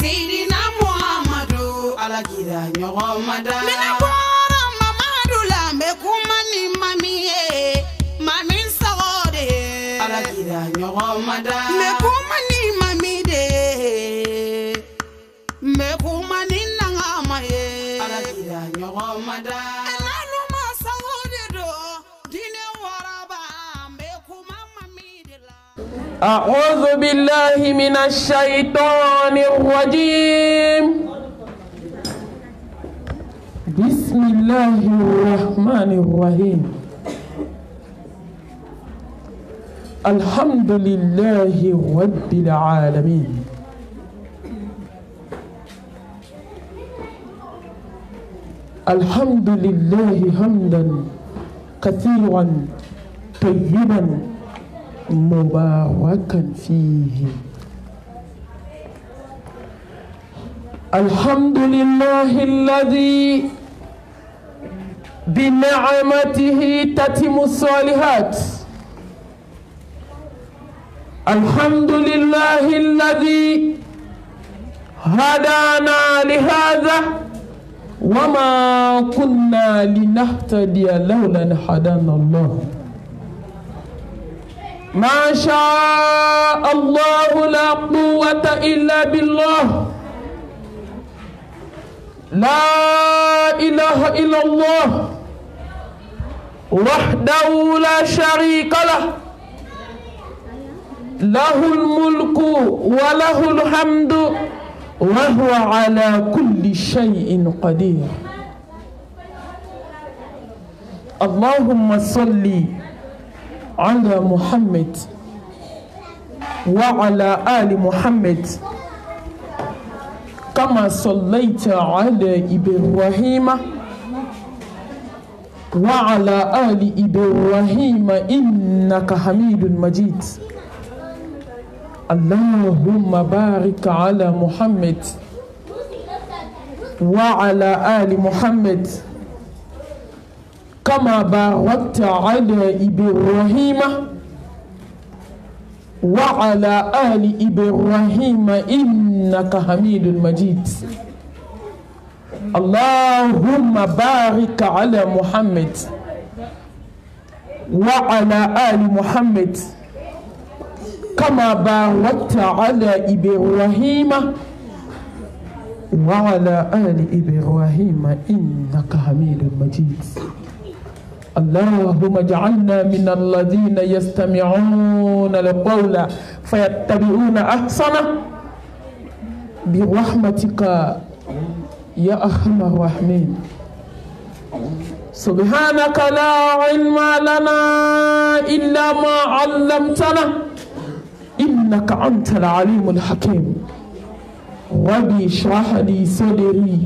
Sidina Muhammadu alakira nyogomada mina bora mamadu la me kumani mamiye mami sagode alakira nyogomada me kumani mamide me kumani nangamaye alakira nyogomada enaluma sagode do dine waraba me kumani mamide la. أعوذ بالله من الشيطان الرجيم بسم الله الرحمن الرحيم الحمد لله رب العالمين الحمد لله حمدا كثيرا طيبا مباركا فيه الحمد لله الذي بنعمته تتم الصالحات الحمد لله الذي هدانا لهذا وما كنا لنهتدي لولا أن هدانا الله ما شاء الله لا قوة إلا بالله لا إله إلا الله وحده لا شريك له له الملك وله الحمد وهو على كل شيء قدير اللهم صل على محمد وعلى آل محمد كما صليت على إبراهيم وعلى آل إبراهيم إنك حميد مجيد اللهم بارك على محمد وعلى آل محمد كما باركت على إبراهيم وعلى آل إبراهيم إنك حميد مجيد اللهم بارك على محمد وعلى آل محمد كما باركت على إبراهيم وعلى آل إبراهيم إنك حميد مجيد اللهم اجعلنا من الذين يستمعون القول فيتبعون أحسنه برحمتك يا أرحم الراحمين سبحانك لا علم لنا إلا ما علمتنا إنك أنت العليم الحكيم ربي اشرح لي صدري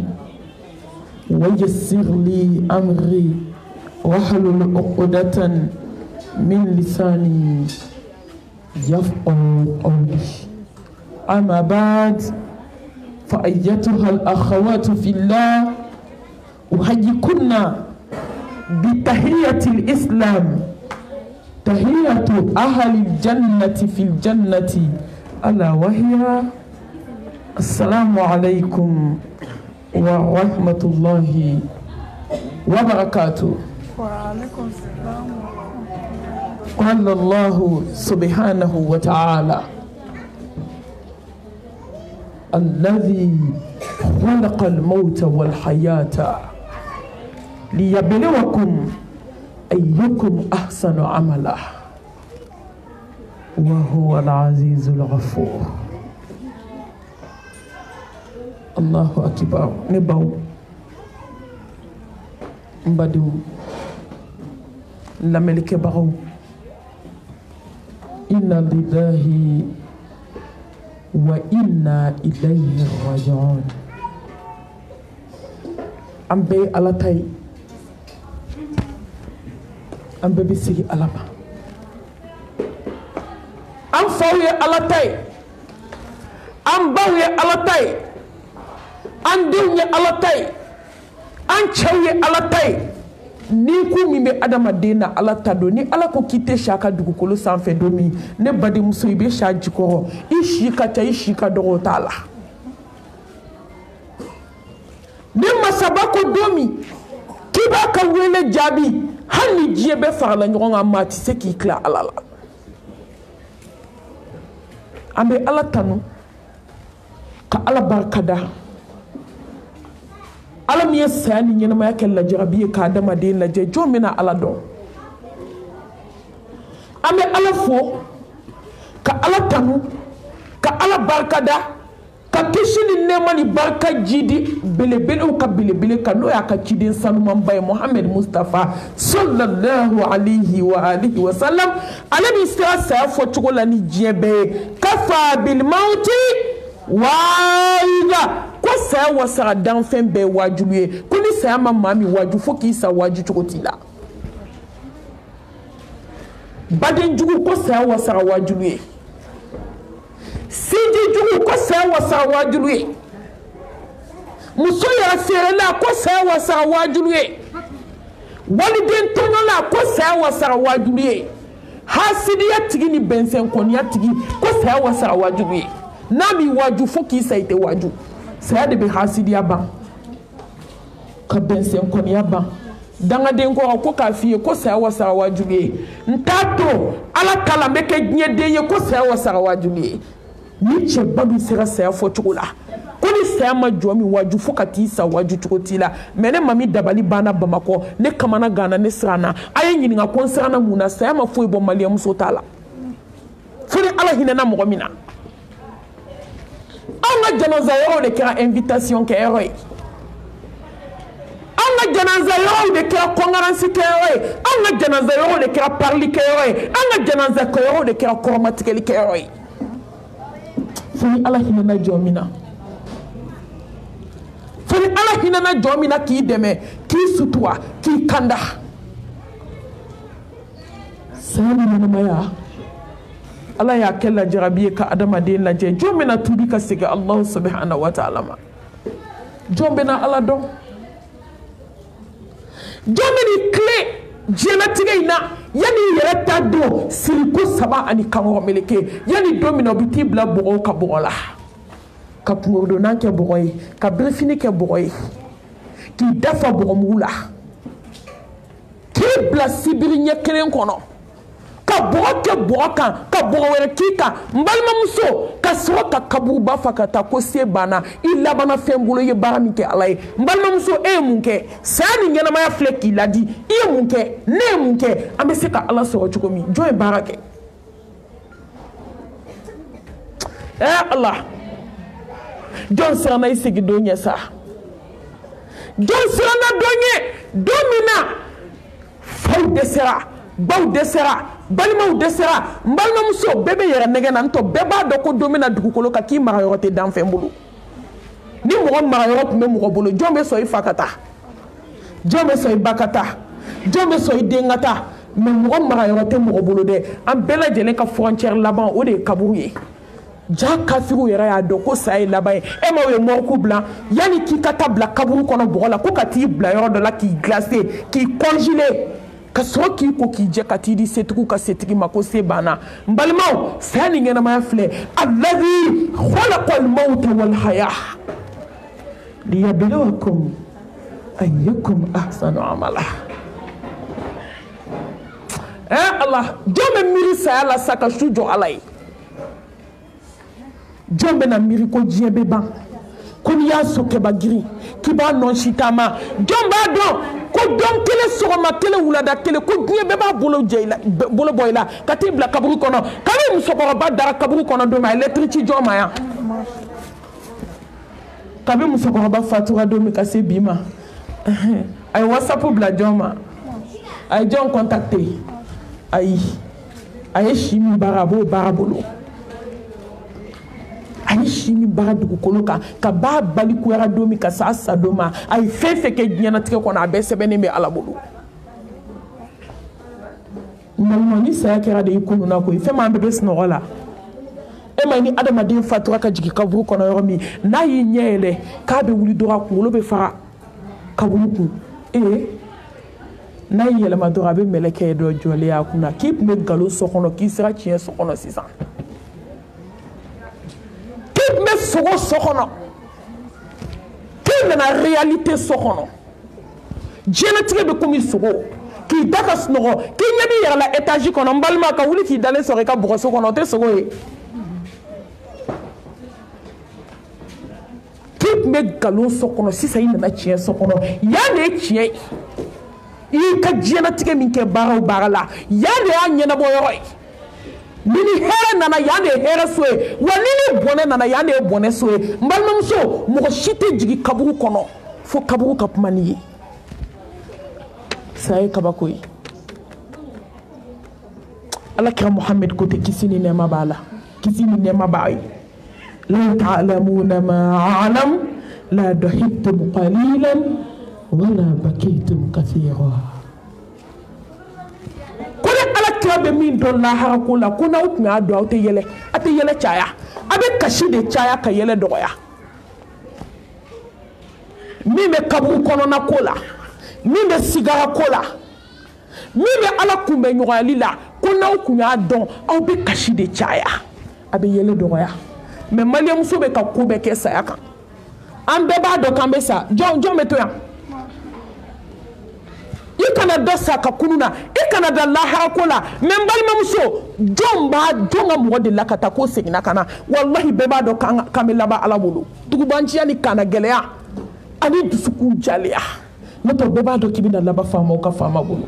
ويسر لي أمري واحلل عقدة من لساني يفقه قولي أما بعد فأيتها الأخوات في الله أحييكن بتحية الإسلام تحية أهل الجنة في الجنة ألا وهي السلام عليكم ورحمة الله وبركاته. وعليكم السلام قال الله سبحانه وتعالى الذي خلق الموت والحياة ليبلوكم أيكم أحسن عملا وهو العزيز الغفور. الله أكبر. نبو مبدو لملك بغو إنا لله وإنا إليه راجعون. أمبي على تاي أمبي بيسي على ما أم فوي على تاي أم باوي على تاي أم دنيا على تاي أم شوي على تاي ni ku mi be adamadena ala tado ni ala ko kite shaka dugukolo sanfɛ domi ne bade muso ibe sha jikoro ishika ta ishika dogo tala masaba ko domi kiba ka wele jabi hani jiye be farla ngonga mati se ki kla alala ambe ala tanu ka ala barkada ala mi yasani nyina ma yakella jarabi ka dama de la je jomina ala do ambe ala fo ka ala tanu ka ala barkada ka kishini nema ni barka jidi belebele ka belebele ka no ya ka kidin sanu mambay Muhammad Mustafa sallallahu alaihi wa alihi wa sallam ala bi sa fo chugola ni jebe kafa bil mauti waida ko sa wasa dan fen be wajuluye ko ni sa mami waju fo ki sa waju chugotila baden jugu ko sa wasa wajuluye sidi jugu ko sa wasa wajuluye muso ya serela ko sa wasa wajuluye waliden tonola ko sa wasa wajuluye hasidi ya tigi ni bensen kon ya tigi ko sa wasa wajuluye nami waju foki sa ite waju sa de be hasidi ya ban ka bensen kon ya ban danga den ko ka fiye ko sa wasa wajuluye ntato ala kala meke nyede ye ko sa wasa wajuluye ni che babu sira sa fo chukula ko ni sa ma jomi waju fokati sa waju chukotila mene mami dabali bana bamako ne kamana gana ne srana ayi nyini nga konsrana muna sa ma fo bo mali muso tala furi ala hinana mo mina anga janaza yo de kira invitation ke eroy anga janaza yo de kira kongaransi ke eroy anga janaza yo de kira parli ke eroy anga janaza ko yo de kira kormatikeli ke eroy furi ala hinana jomina furi ala hinana jomina ki deme ki sutwa ki kanda sami nana maya ala ya kella jarabiye ka adama de la je jomina tudi ka siga Allah subhanahu wa ta'ala ma jombena ala do jomini clé jena tigayna yani yerata do siliku saba ani kango meleke yani domino bitibla bogo ka bogola ka pungordo nanke bogoy ka brefini ke bogoy ki dafa bogo mula ki bla sibiri nyekelen kono ka bogo ke bogo kan ka bogo were kika mbalma muso ka so ka kabu ba fakata ko sebana illa bana fembulo ye barami ke alay mbalma muso e munke sani ngena ma fleki ladi e munke ne munke ambe se ka ala so chukomi joy barake Allah John Serna isigi donye sa John Serna donye domina fau desera baw desera balmaw desera mbalma muso bebe yera negena nto beba doko domina dugukolo ka ki mara yorote dan fembulu ni mo mara yorot me mo bolo jombe so ifakata jombe so ibakata jombe so idengata me mo mara yorote mo bolo de am bela jele ka frontière laban o de kabuye ja kafiru yera ya doko sai laban e ma we morku blanc yani ki kata bla kaburu kono bola ko kati bla yoro de la ki glacé ki congelé ka soki ko ki je ka tidi setuku ka setigi mako sebana mbalmaw sani ngena ma fle alladhi khalaqa al-maut wal haya liyabluwakum ayyukum ahsanu amala Allah jome miri sa ala saka shujo alai jombe na miri ko jiebe ban koni ya soke bagiri kiba non shitama jomba don ko don kele sogoma kele wulada kele ko jiebe ba bolo jeila bolo boyla katibla kaburu kono kale musokoro ba dara kaburu kono do ma electrici joma ya kabe musokoro ba fatura do mi kase bima ay whatsapp bla joma ay jon contacter ay shimi barabolo ani shimi ba dugu koloka ka ba bali ku yara domi ka sa doma ay fefe ke nyana tike ko na be sebene me alabulu mani sa kera de ikunu na ko fe ma be besno wala e mani adama de fatura ka jigi ka vuru kono yoromi na yi nyele ka be wuli dora ku lo be fara ka wulu na yi yele ma dora be meleke do jole ya kuna keep me galo sokono ki sira chien sokono sisan me sogo sokono ki k'i nana réalité so kɔnɔ diɲɛlatigɛ bɛ komi sogo k'i da ka sunɔgɔ k'i ɲɛ b'i yɛrɛ la étage kɔnɔ n balima ka wuli k'i dalen sɔrɔ i ka bɔgɔso kɔnɔ o tɛ sogo ye k'i tun bɛ nkalon so kɔnɔ sisan i nana tiɲɛ so kɔnɔ yan de ye tiɲɛ ye i y'i ka diɲɛlatigɛ min kɛ baara o baara la yan de y'a ɲɛnabɔ yɔrɔ ye ni hɛrɛ nana yan de ye hɛrɛ so ye wa ni bɔnɛ nana yan de ye bɔnɛ so ye n balimamuso mɔgɔ si tɛ jigin kaburu kɔnɔ fo kaburu ka kuma n'i ye saya ye kabako ye alakira muhammed ko tɛ kisi ni nɛɛma b'a la kisi ni nɛɛma b'a ye law ta'lamuna ma a'lam la dahibtum qalilan wala bakaytum kathira ko ni alakira bɛ min dɔn lahara ko la ko n'aw tun y'a dɔn aw tɛ yɛlɛ caya a bɛ kasi de caya ka yɛlɛ dɔgɔya min bɛ kaburu kɔnɔna ko la min bɛ sigara ko la min bɛ ala kunbɛ ɲɔgɔnyali la ko n'aw kun y'a dɔn aw bɛ kasi de caya a bɛ yɛlɛ dɔgɔya mais maliyɛnmuso bɛ ka ko bɛɛ kɛ saya kan an bɛɛ b'a dɔn k'an bɛ sa jɔn bɛ to yan i kana dɔ sa ka kunun na i kana da lahara ko la mais n balimamuso jɔn ka mɔgɔ de la ka taa ko seginna ka na walahi bɛɛ b'a dɔn k'an bɛ laban ala bolo tugubanciya ni kana gɛlɛya ani dusukun jaliya n'o tɛ bɛɛ b'a dɔn k'i bɛna laban faamaw ka faama bolo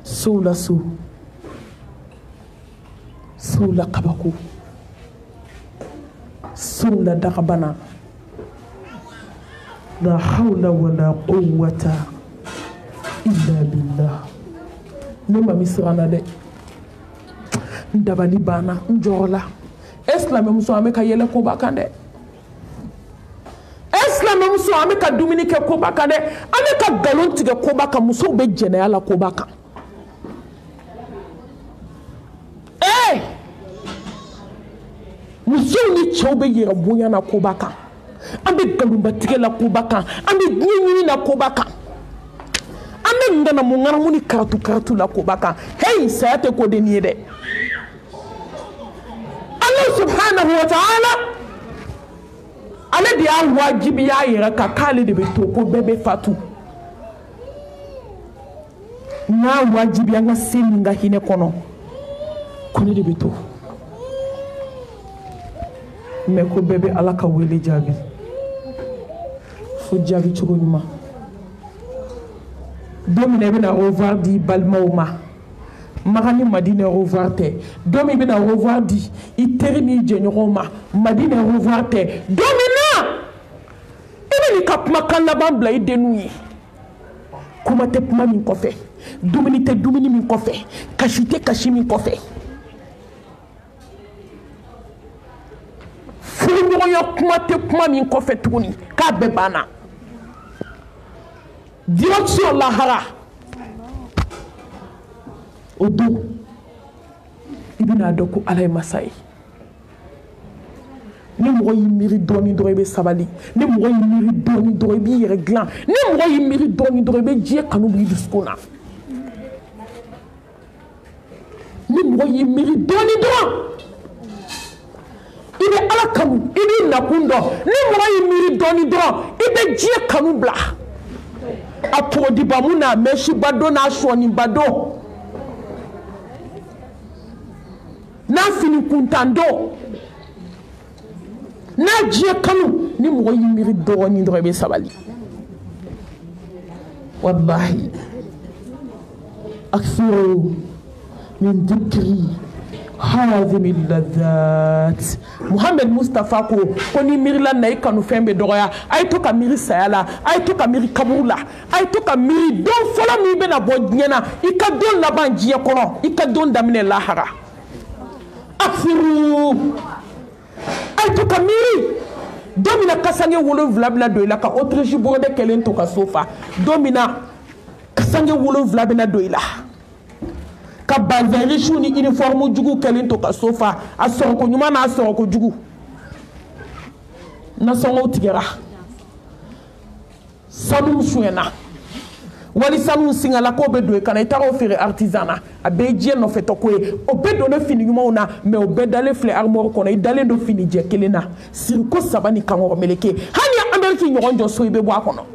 sow la so sow la kabako sow la dagabana la hawla wala quwwata illa billah ne ma mi siranna dɛ n dabali banna n jɔrɔla silamɛmuso an bɛ ka yɛlɛ koba kan dɛ silamɛmuso an bɛ ka dumuni kɛ koba kan dɛ an bɛ ka nkalon tigɛ koba kan musow bɛ jɛnɛya la koba kan musow ni cɛw bɛ yɛrɛ bonya na koba kan an bɛ nkalonbatigɛ la koba kan an bɛ diɲɛ ɲini na koba kan an bɛ ŋanamu ni karatu la koba kan heyi saya tɛ ko den ye dɛ Allah subhanahu wa ta'ala ale de y'a wajibiya yɛrɛ kan k'ale de bɛ to ko bɛɛ bɛ fatu n'a wajibiya n ka se min ka hinɛ kɔnɔ ko ne de bɛ to mais ko bɛɛ bɛ ala ka wele jaabi fo jaabi cogo ɲuman don min na i bɛna au revoir di balimaw ma Maga ni Madina au revoir tɛ don min i bɛna au revoir di i teri n'i jɛɲɔgɔnw ma Madina au revoir tɛ don min na i bɛ n'i ka kumakan laban bila i denninw ye kuma tɛ kuma min kɔfɛ dumuni tɛ dumuni min kɔfɛ kasi tɛ kasi min kɔfɛ furuɲɔgɔnya kuma tɛ kuma min kɔfɛ tuguni k'a bɛɛ banna direction lahara o don i bɛna dɔn ko ala ye masa ye ni mɔgɔ y'i miiri dɔɔni dɔrɔn i bɛ sabali ni mɔgɔ y'i miiri dɔɔni dɔrɔn i b'i yɛrɛ dilan ni mɔgɔ y'i miiri dɔɔni dɔrɔn i bɛ diɲɛ kanu b'i dusukun na ni mɔgɔ y'i miiri dɔɔni dɔrɔn i bɛ ala kanu i b'i nakun dɔn ni mɔgɔ y'i miiri dɔɔni dɔrɔn i bɛ diɲɛ kanu bila a pɔgɔdibamu n'a mɛsiba don n'a sɔɔniba don n'a fini kuntan don n'a diɲɛ kanu ni mɔgɔ y'i miiri dɔɔni dɔrɔn i bɛ sabali wallahi akthiru min dhikri hadhihi ladhat Muhammad Mustafa ko ni miirila na i kanu fɛn bɛ dɔgɔya a ye to ka miiri saya la a ye to ka miiri kaburu la a ye to ka miiri don fɔlɔ min bɛna bɔ diɲɛ na i ka don laban diɲɛ kɔnɔ i ka don daminɛ lahara akthiru a ye to ka miiri don min na kasange 7 bɛna don i la ka Autriche bɔrɔdɛ kɛlen to ka so fa don min na kasange 7 bɛna don i la ka bazɛnrisu ni uniforme jugu kɛlen to ka so fa a sɔrɔ ko ɲuman n'a sɔrɔ ko jugu nasɔngɔw tigɛra sanu suɲɛna wali sanu singala ko be do kana itaro fere artisana abe je no feto ko o be do no fini yuma una mais o be dale fle armor ko na dale do fini je kelena sir ko sabani kango meleke hani ameriki nyogonjo so ibe bo akono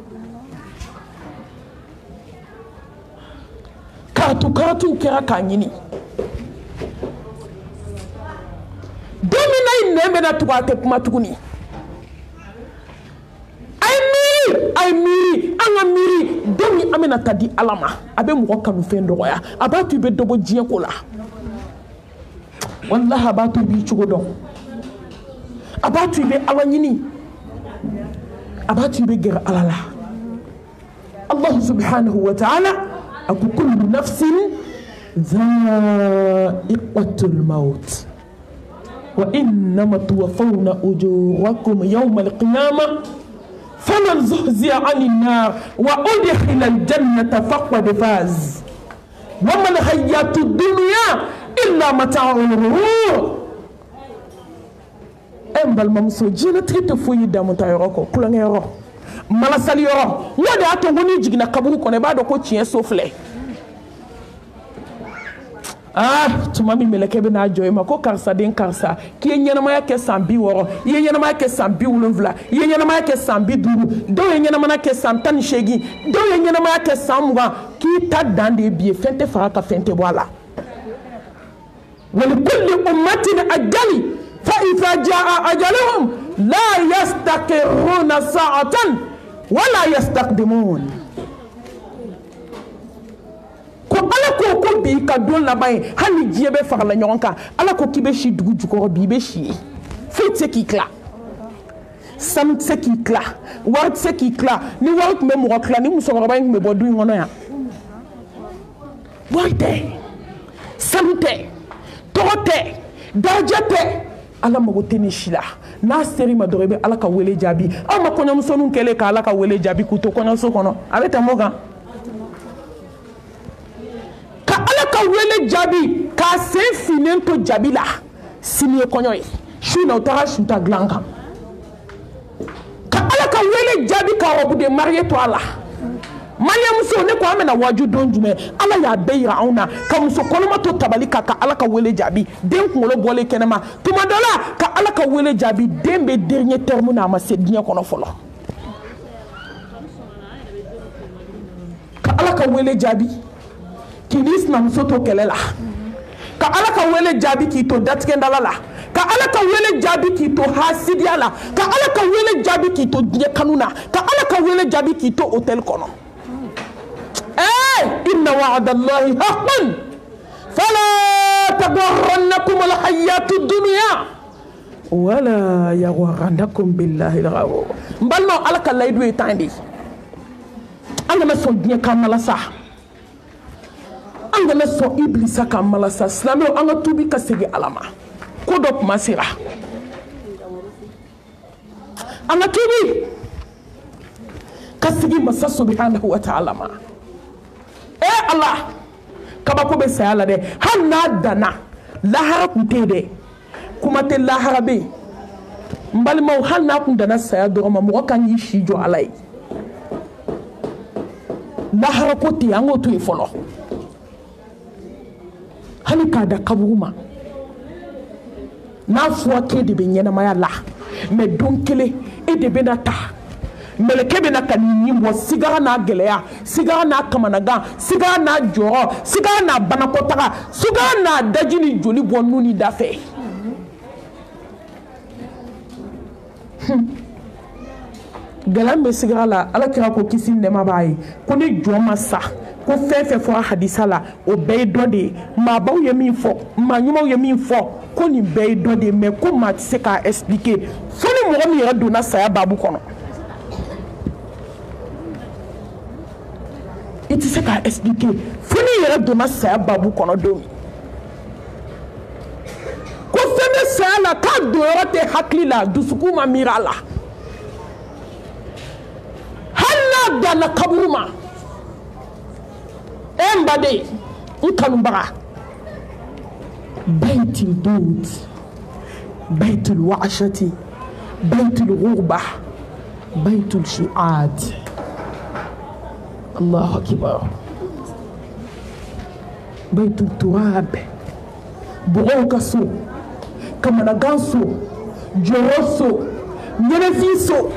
kartu kera kanyini domina nembe na tukwate kuma tukuni ay miri anga miri domi amena tadi alama abe mo kanu fendo ya abatu be dobo jiye ko la wallahi abatu bi chugo don abatu be alanyini abatu be ger alala Allah subhanahu wa ta'ala aku kullu nafsin dha'iqatul maut wa innama tuwaffawna ujurakum yawma al-qiyamah فمن زحزح عن النار وأدخل الجنة فقد فاز وما الحياة الدنيا إلا متاع الغرور أمبل ممسو جينا تريد فوي دام تايروكو كلن يرو مالا سالي يرو نادي أتو هوني جينا كابورو كوني بادو كو تشين سوفلي tumami melekebe na joy ma ko karsa den karsa ki yenama ya ke sambi woro yenama ya ke sambi wulunvla yenama ya ke sambi duru do yenama na ke samtan shegi do yenama ya ke samuga ki ta dande biye fente faraka fente wala wal kulli ummatin ajali fa idha jaa ajaluhum la yastaqiruna sa'atan wala yastaqdimun ko ala ko bi ka don la bay hani jiebe farla nyonka ala ko kibe shi dugu jukoro bi be shi fete ki kla sam se ki kla wart se ki kla ni wart me mo kla ni muso ko bay me bodu ngono ya warte samte tote dajate ala mo teni shila na seri ma dorebe ala ka wele jabi ama konya muso nun kele ka ala ka wele jabi kuto konya so kono abeta moga wele jabi ka se finen to jabila sini konyo yi shuna utara shuta glanka ka ala ka wele jabi ka obu de marié to ala Mariam so ne ko amena waju don jume ala ya beira auna ka muso koloma to tabalika ka ala ka wele jabi den ngolo bole kenema tuma dola ka ala ka wele jabi dembe dernier terme na ma sednya kono folo ka ala ka wele jabi kinis na musoto kelela ka ala ka wele jabi ki to datkendala la ka ala ka wele jabi ki to hasidiala ka ala ka wele jabi ki to kanuna ka ala ka wele jabi ki to hotel kono inna wa'dallahi haqqun fala taghurrannakum alhayatu dunya wala yaghurrannakum billahi alghawur mbalno ala ka laydu etandi anga na so bien kamala sa anga na so iblisa kamala sa slamo anga tubi ka sege alama ko dop masira anga tubi ka sege masa subhanahu wa ta'ala ma Allah kaba ko be sayala de hanna dana lahara kunte de kuma te lahara be mbalma hanna kun dana saya do ma mo kan yi shijo alai lahara ko ti ango to ifolo hani ka da kabuma na fuwa ke de be nyana maya la me donkele e de be na ta meleke be na kanini mo sigara na geleya sigara na kamanaga sigara na joro sigara na banakotaka sigara na dajini joli bonuni dafe galambe sigara la ala kira ko kisi ndema bayi ko ni joma sa ko fefe fo hadisa la o be dode ma baw ye min fo ma nyuma ye min fo ko ni be dode me ko ma se ka expliquer fo ni mo mi ra dona saya babu kono iti se ka expliquer fini yere dona saya babu kono domi ko fene saya la ka dorote hakli la dusuku ma mirala halla dana kaburuma embade ukanumbaga baitul dud baitul wa'ashati baitul ghurba baitul shu'ad Allahu akbar. Baitul turab. Bureau kaso. Kamanaganso. Joroso. Nyenefiso.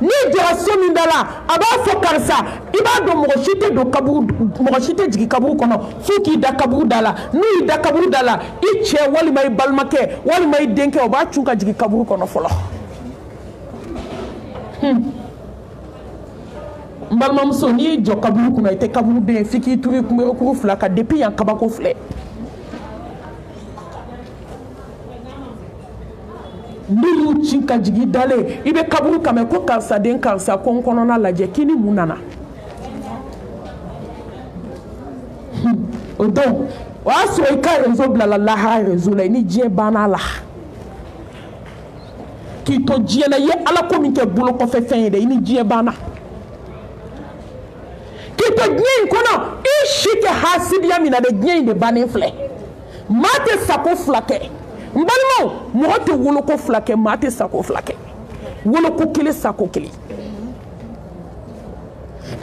Ni jaraso mindala. Aba fokarsa. Iba do mogoshite do kaburu. Mogoshite jigi kaburu kono. Fuki da kaburu dala. Nui da kaburu dala. Iche wali mai balmake. Wali mai denke. Oba chunka jigi kaburu kono folo. Mbalma muso ni jo kaburu kuna ite kaburu de fiki turi kumero kuru flaka depuis yan kabako fle nilu chinka jigi dale ibe kaburu kame ko karsa den karsa kon konona laje kini munana odon wa so ika rezo blala la ha rezo la ni je bana la ki to je na ye ala ko min ke bulo ko fe fen de ni je bana to gien kono ishike hasidiya mina de gien de banin fle mate sako flake mbalmo mote wolo ko flake mate sako flake wolo ko kile sako kile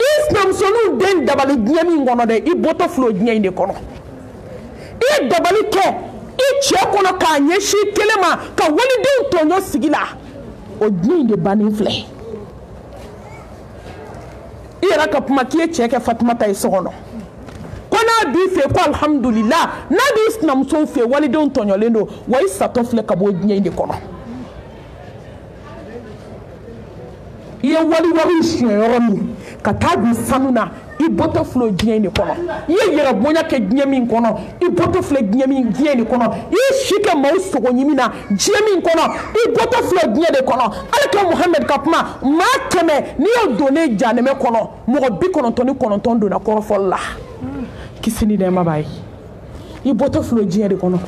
islam sonu den dabali gien mi ngono de I boto flo gien de kono I dabali ke I che kono ka nyeshi kelema ka woli de tonyo sigila o gien de banin fle ira ka kuma kiye cheke Fatima tay sono kona bi fe ko alhamdulillah na bi islam so fe walidon tonyolendo wa isato fle ka bo nyinde kono ye wali shiyoromi ka tabi sanuna I boto flo nyinde kono ye yera bonya ke nyami kono I boto fle nyami nyinde kono ye shike mauso ko nyimina nyami kono I boto fle nyinde kono alaka Muhammad kapma ma keme ni o donné janeme kono mo bi kono ton do na ko folla kisini de mabay I boto flo nyinde kono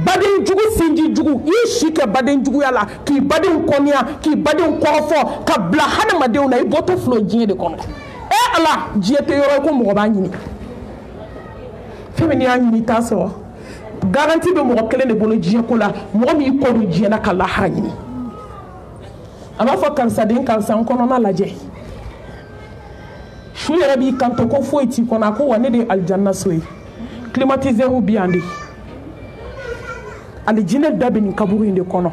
baden jugu sinji jugu I shike baden jugu yala ki baden konia ki baden korofo ka bla hana madew na I boto flo nyinde kono ala jiete yoro ko mo ba nyini femini anyini taso garanti be mo kele ne bolo jie ko la mo mi ko do jie na kala hanyini ama fo kansa den kansa kono na laje shu yara bi kanto ko fo iti kono ko wone de aljanna soyi climatiser ou biandi ali jine dabe ni kaburu inde kono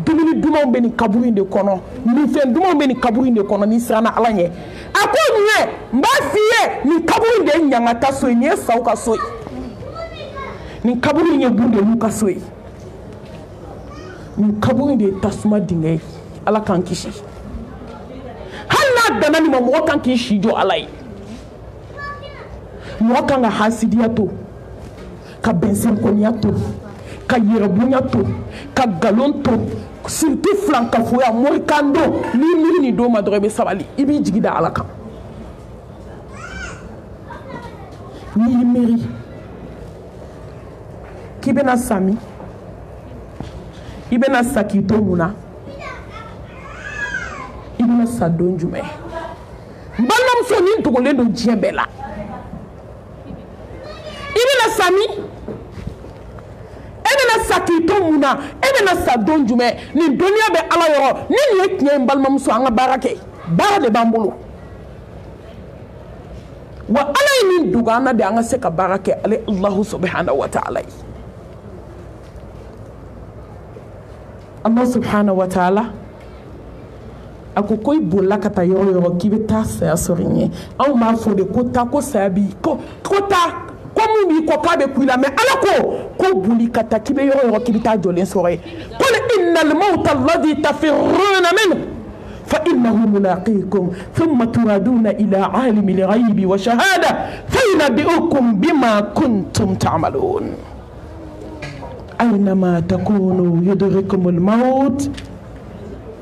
dumuni duma be ni kaburu inde kono ni fen duma be ni kaburu inde kono ni sana alanye akonye mba fiye ni kaburu inde nyangata soyi ni sauka soyi ni kaburu nye bunde muka soyi ni kaburu inde tasuma dingai ala kan kishi hala dana ni mo kan kishi jo alai mo kan ga hasidiya to ka bensin konya to ka yerabunya to ka galon to surtout flanka foya moy kando ni do ma drobe sabali ibi jigida alaka ni meri kibena sami ibena sakito muna ibena sadonjume mbalom so ni to lendo jiebela ibena sami ebena sakito muna ebena sadonjume ni dunia be ala yoro ni yeknya mbalom so anga barake bara de bambulu wa ala ni dugana de anga seka barake ale Allah subhanahu wa ta'ala Allah subhanahu wa ta'ala ako koy bolla kata yoro kibe ta sa sorinye aw ma fo de kota ko sabi ko kota ko mumi ko kabe kuila me ala ko buli kata kibe yoro kibe ta jolen sore qul innal mauta alladhi tafirruna minhu fa innahu mulaqikum thumma turaduna ila alimil ghaibi wa shahada fayunabbiukum bima kuntum ta'malun أينما تكونوا يدرككم الموت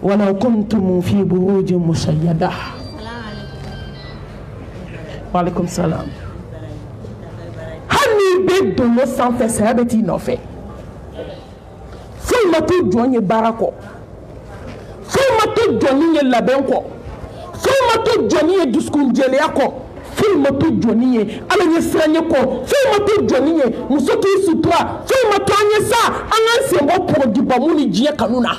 ولو كنتم في بروج مشيدة. وعليكم السلام. هني بدو نصان فسابتي نوفي. ثم تجوني باراكو. ثم تجوني لابنكو. ثم تجوني دسكون جلياكو. film to joniye ala nyesranye ko film to joniye musoki sutra film to anyesa ananse mo pro diba muni jie kanuna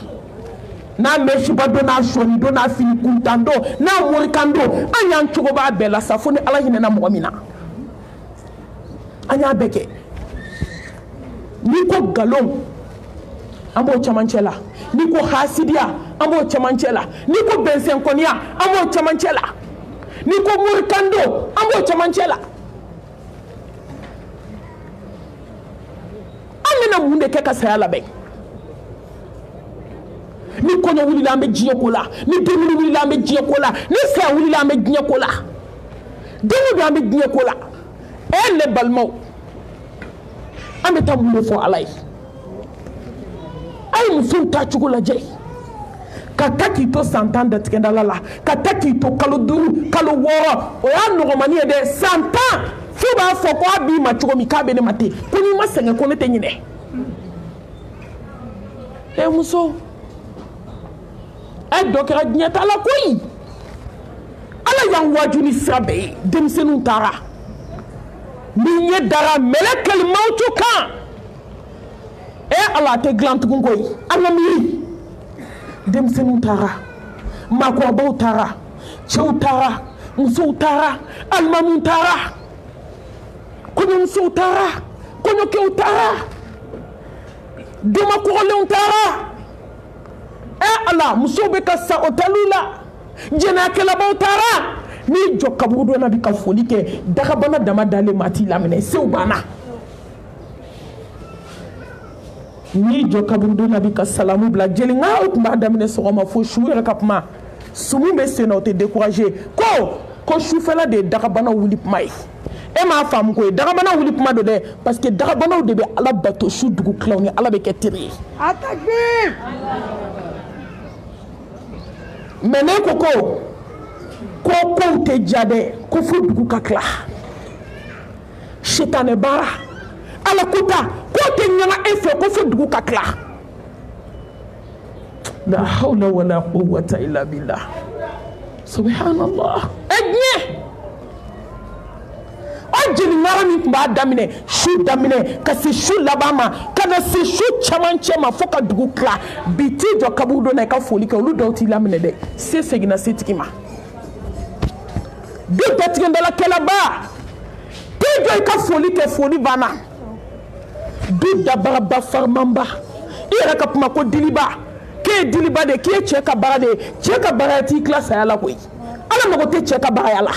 n'a meshiba do n'a shoni do n'a fini kuntando n'a morikando an y'an cogo b'a bɛɛ la sa fo ni Ala hinɛna mɔgɔ min na an y'a bɛɛ kɛ n'i ko galon an b'o camancɛ la n'i ko hasidiya an b'o camancɛ la n'i ko bɛnsɛnkɔniya an b'o camancɛ la n'i ko morikando an b'o camancɛ la an bɛna mun de kɛ ka saya labɛn ni kɔɲɔ wulila an bɛ diɲɛ ko la ni denkundi wulila an bɛ diɲɛ ko la ni saya wulila an bɛ diɲɛ ko la don o don an bɛ diɲɛ ko la ne balimaw an bɛ taa mun de fɔ Ala ye a ye musow ta cogo lajɛ ka taa k'i to san 10 datigɛdala la ka taa k'i to kalo 5 kalo 6 o y'a nɔgɔmani ye dɛ san 10 fo b'a fɔ ko a b'i ma cogo min k'a bɛ ne ma ten ko n'i ma sɛgɛn ko ne tɛ ɲinɛ muso dɔ kɛra diɲɛ ta la koyi Ala y'an waaju ni sira bɛɛ ye denmisɛnninw taara ni ɲɛ dara mɛlɛkɛl mawutu kan Ala tɛ dilan tugun koyi an ka miiri denmisɛnninw taara maakɔrɔbaw taara cɛw taara musow taara alimamuw taara kɔɲɔmusow taara kɔɲɔkɛw taara denmakɔrɔlenw taara Ala musow bɛ ka sa hôteliw la jɛnɛyakɛlabaw taara n'i jɔ kaburu dɔ la bi ka foli kɛ dagabana dama dalen ma t'i laminɛ sew banna n'i jɔ kaburu dɔ la bi ka salamu bila jeli ŋa o tun b'a daminɛ sɔgɔma fo su yɛrɛ ka kuma sumu bɛ sen na o tɛ décourager ko sufɛla de ye dagabana wuli kuma ye e m'a faamu ko ye dagabana wuli kuma don dɛ parce que dagabanaw de bɛ Ala bato su dugu tilaw ni Ala bɛ kɛ teri ye mais ne ko kow tɛ ja dɛ ko fo dugu ka tila sitanɛ baara Ala ko ta ko tɛ ɲaga e fɛ ko fo dugu ka tila la hawla wala quwwata illa billah subhanallah diɲɛ o jeli ŋara min tun b'a daminɛ su daminɛ ka se su laban ma ka na se su camancɛ ma fo ka dugu tila bi t'i jɔ kaburu dɔ la i ka foli kɛ olu dɔw t'i laminɛ dɛ se seginna setigi ma du datigɛndalakɛlaba t'i jɔ i ka foli kɛ foli banna du dabaraba farimanba i yɛrɛ ka kuma ko diliba k'e ye diliba de k'e ye cɛ ka baara de ye cɛ ka baara t'i tila saya la koyi Ala mago tɛ cɛ ka baara la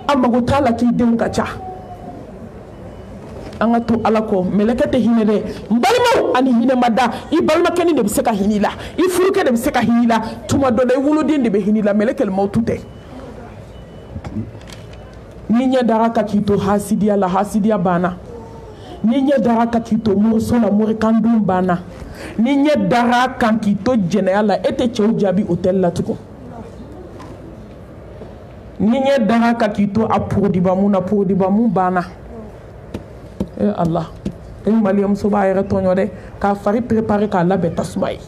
an mago t'a la k'i denw ka ca an ka to Ala kɔ mɛlɛkɛ tɛ hinɛ dɛ n balimaw ani hinɛ ma da i balimakɛnin de bɛ se ka hinɛ i la i furukɛ de bɛ se ka hinɛ i la tuma dɔ la i woloden de bɛ hinɛ i la mɛlɛkɛl mawutu tɛ ni ɲɛ dara ka k'i to hasidiya la hasidiya banna ni ɲɛ dara ka k'i to moriso la morikandon banna ni ɲɛ dara kan k'i to jɛnɛya la e tɛ cɛw jaabi hôtel la tugun ni ɲɛ dara ka k'i to a porodibamu na porodibamu banna Allah maliyamuso b'a yɛrɛ tɔɲɔ dɛ k'a fari préparer k'a labɛn tasuma ye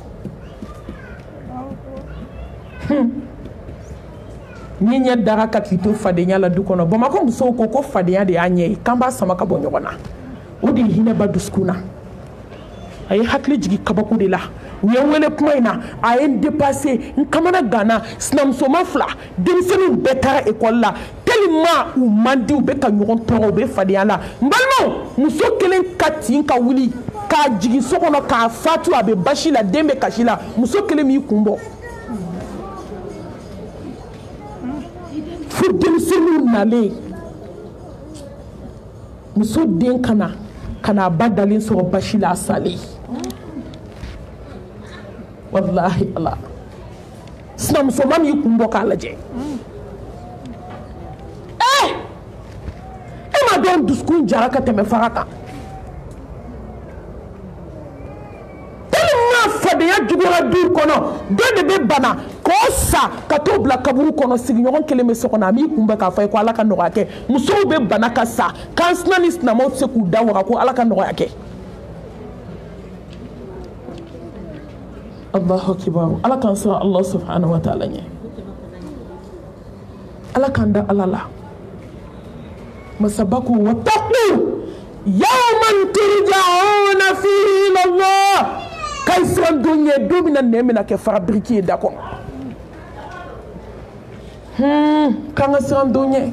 ni ɲɛ dara ka k'i to fadenya la du kɔnɔ Bamakɔ musow ko fadenya de y'a ɲɛ ye k'an b'a sama ka bɔ ɲɔgɔn na o de ye hinɛba dusukun na a ye hakili jigin kabako de la u ye wele kuma in na a ye n dépassé n kamana ganna sinamusoma 2 denmisɛnninw bɛɛ taara école la tellement u man di u bɛ ka ɲɔgɔn tɔɔrɔ u bɛ fadenya la n balimaw muso kelen ka tin ka wuli k'a jigin so kɔnɔ k'a fatu a bɛ basi la den bɛ kasi la muso kelen m'i kun bɔ fo denmisɛnninw nalen muso den kana ba dalen sɔrɔ basi la a salen wallahi Allah sinamusoma m'i kun bɔ k'a lajɛ e ma dɔn dusukun jara ka tɛmɛ faga kan tellement fadenya juguyara du kɔnɔ dɔ de bɛ bana k'o sa ka t'o bila kaburu kɔnɔ sigiɲɔgɔn kelen bɛ so kɔnɔ a m'i kun bɛ k'a fɔ ko Ala ka nɔgɔya kɛ musow bɛ bana ka sa k'an sina ni sinamaw tɛ se k'u da waga ko Ala ka nɔgɔya kɛ Allahu akbar Ala k'an siran Allah subhanahu wa ta'ala ɲɛ Ala k'an da Ala la masabaku wattaqu yawman turja'una fihi ila Allah kay ɲɛ don min na nɛn bɛna kɛ fara biriki ye da kɔnɔ k'an ka siran don ɲɛ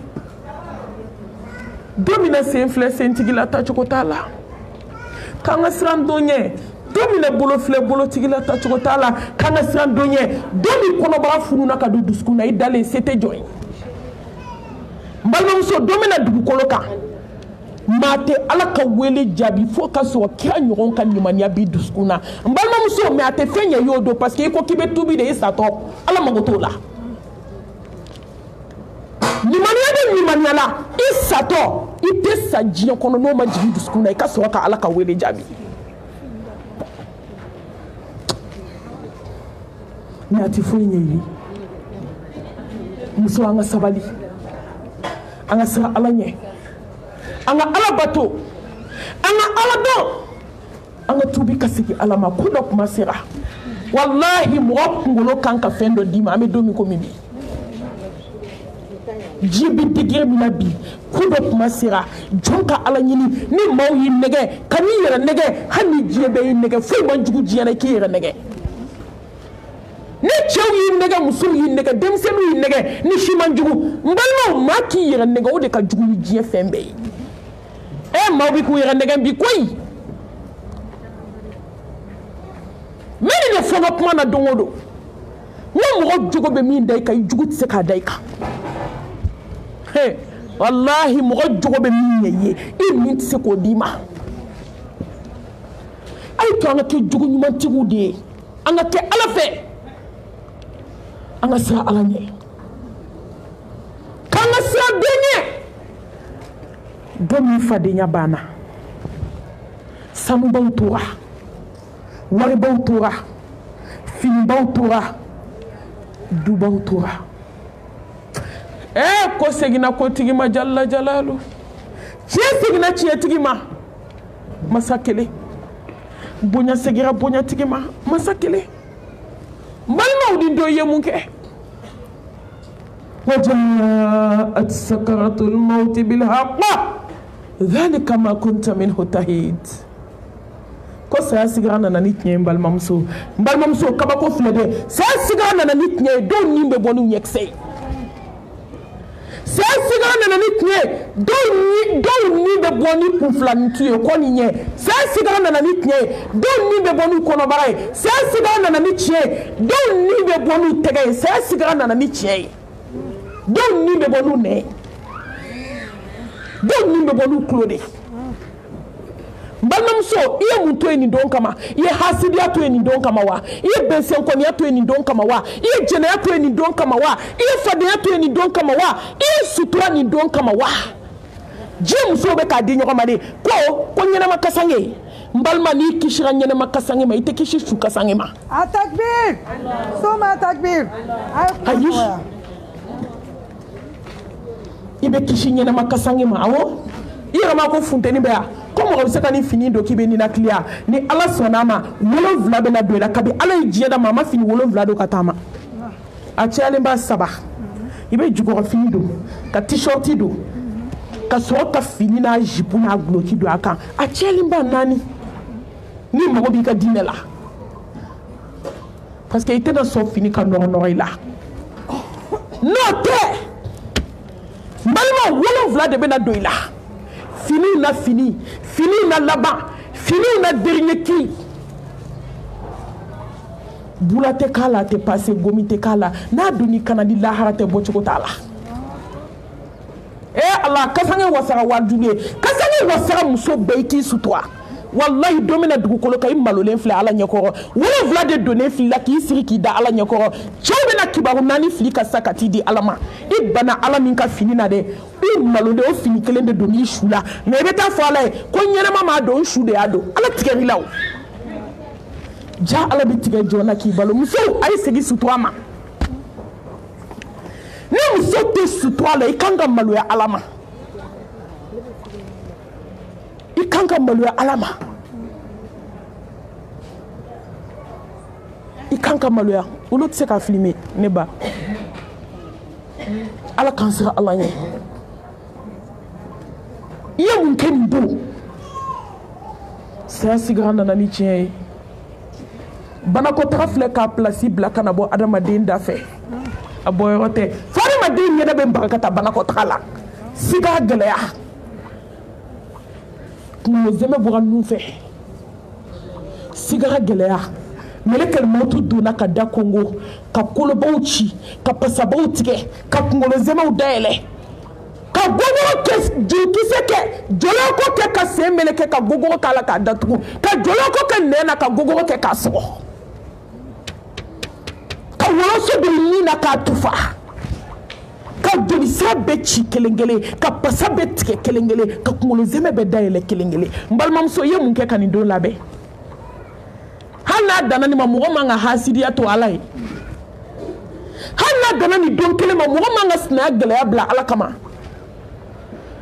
don min na sen filɛ sentigi la tacogo t'a la k'an ka siran don ɲɛ don min na bolo filɛ bolotigi la tacogo t'a la k'an ka siran don ɲɛ don min kɔnɔbara fununa ka don dusukun na i dalen se tɛ jɔ ye n balimamuso don min na dugukolo kan maa tɛ ala ka wele jaabi fo ka sɔrɔ kira ɲɔgɔn ka limaniya b'i dusukun na n balimamuso mais a tɛ fɛn ɲɛ y'o don parce que i ko k'i bɛ tubi de i satɔ ala mago t'o la limaniya bɛ limaniya la i satɔ i tɛ sa diɲɛ kɔnɔ n'o ma jigin dusukun na i ka sɔrɔ ka ala ka wele jaabi mais a tɛ foyi ɲɛ ye muso an ka sabali an ka siran ala ɲɛ an ka ala bato an ka ala dɔn an ka tubi ka segin ala ma ko dɔ kuma sera wallahi mɔgɔ kunkolo kan ka fɛn dɔ d'i ma an bɛ don min komi bi ji bɛ degere min na bi ko dɔ kuma sera jɔn ka ala ɲini ni maaw y'i nɛgɛ ka n'i yɛrɛ nɛgɛ hali ni diɲɛ bɛɛ y'i nɛgɛ foyi man jugu diɲɛ na i k'i yɛrɛ nɛgɛ ni cɛw y'i nɛgɛ musow y'i nɛgɛ denmisɛnninw y'i nɛgɛ ni si man jugu n balimaw maa k'i yɛrɛ nɛgɛ o de ka jugu ni diɲɛ fɛn bɛɛ ye maaw bɛ k'u yɛrɛ nɛgɛ bi koyi n bɛ nin de fɔ n ka kuma na don o don n ko mɔgɔ jogo bɛ min da i kan i jugu tɛ se k'a da i kan walahi mɔgɔ jogo bɛ min ɲɛ i ye i min tɛ se k'o d'i ma a ye to an ka kɛ jogo ɲumantigiw de ye an ka kɛ ala fɛ an ka siran ala ɲɛ k'an ka siran den ɲɛ don min fadenya banna sanubaw tora waribaw tora finibaw tora dubaw tora ko seginna kotigi ma jalla jalalu tiɲɛ seginna tiɲɛtigi ma masa kelen bonya segira bonyatigi ma masa kelen n balimaw ni dɔ ye mun kɛ وجاءت سكرة الموت بالحق ذلك ما كنت منه تحيد ko saya sigira nana ni tiɲɛ n balimamuso kabako filɛ dɛ saya sigira nana ni tiɲɛ ye dɔw ni bɛ bɔ n'u ɲɛkisɛ ye saya sigira nana ni tiɲɛ dɔw ni bɛ bɔ ni kunfilanintu ye ko nin ɲɛ saya sigira nana ni tiɲɛ ye dɔw ni bɛ bɔ n'u kɔnɔbara ye saya sigira nana ni tiɲɛ ye dɔw ni bɛ bɔ n'u tɛgɛ ye saya sigira nana ni tiɲɛ ye dɔw ni bɛ bɔ n'u nɛ dɔw ni bɛ bɔ n'u tulo de n balimamuso i ye mun to yen nin don kama i ye hasidiya to yen nin don kama wa i ye bɛnsɛnkɔniya to yen nin don kama wa i ye jɛnɛya to yen nin don kama wa i ye fadenya to yen nin don kama wa i ye sutura nin don kama wa diɲɛ musow bɛ k'a di ɲɔgɔn ma de ko ɲɛnɛma kasange n balima n'i kisira ɲɛnɛma kasange ma i tɛ kisi su kasange ma a takbir soma takbir ayi i bɛ kisi ɲɛnɛma kasange ma awɔ i yɛrɛ ma ko funteni bɛ yan ko mɔgɔ bɛ se ka ni fini don k'i bɛ ninakiliya ni ala sɔnna a ma 7 bɛna don i la kabi ala ye diɲɛ da ma a ma fini 7 don ka taama a cayalen b'a 3 i bɛ jukɔrɔ fini don ka t-shirt don ka sɔrɔ ka fini n'a jipu n'a guloki don a kan a cayalen b'a 4 ni mago b'i ka diinɛ la parce que i tɛna sɔn fini ka nɔgɔ i la n'o tɛ n balima 7 de bɛna don i la fini na fini na laban fini na dernier cri bula tɛ k'a la tɛ passé gomi tɛ k'a la n'a donni kana di lahara tɛ bɔ cogo t'a la ala kasange wasara wajugu ye kasange wasara muso bɛɛ i k'i sutura wallahi don min na dugukolo kan i malolen filɛ ala ɲɛkɔrɔ 7 de donnen fili la k'i siri k'i da ala ɲɛkɔrɔ cɛw bɛna kibaru 4 fili ka sa ka t'i di ala ma i bana ala min ka fini na dɛ i malolen o fini kelen de don i su la mais i bɛ taa fɔ ala ye ko ɲɛnɛma m'a don n su de y'a don ala tigɛr'i la o ja ala bɛ tigɛ jɔn na k'i balo musow a ye segin sutura ma ni muso tɛ sutura la i kan ka maloya ala ma i kan ka maloya ala ma i kan ka maloya olu tɛ se ka filmer ne ba ala k'an siran ala ɲɛ i ye mun kɛ nin don saya sigira nana ni tiɲɛ ye banako taga filɛ k'a place bila kana bɔ adamaden da fɛ a bɔyɔrɔ tɛ fo adamaden ɲɛnɛ bɛ baga ka taa banako taga la siga gɛlɛya kunkolo zɛmɛ bɔra nun fɛ siga gɛlɛya melekɛl mɔtu donna ka da kongo ka kolobaw ci ka pasabaw tigɛ ka kunkolo zɛmɛw dayɛlɛ ka gogoro kɛ jinkisɛ kɛ joloko kɛ ka sen meleke ka gogoro k'a la k'a datugu ka joloko kɛ nɛn na ka gogoro kɛ k'a sɔgɔ ka wɔlɔsɔ don nin na k'a tufa ka jolisira bɛɛ ci kelen kelen ka pasa bɛɛ tigɛ kelen kelen ka kunkolo zɛmɛ bɛɛ dayɛlɛ kelen kelen n balimamuso i ye mun kɛ ka nin don labɛn hali n'a danna nin ma mɔgɔ man ka hasidiya to ala ye hali n'a danna nin don kelen ma mɔgɔ man ka sinaya gɛlɛya bila ala kama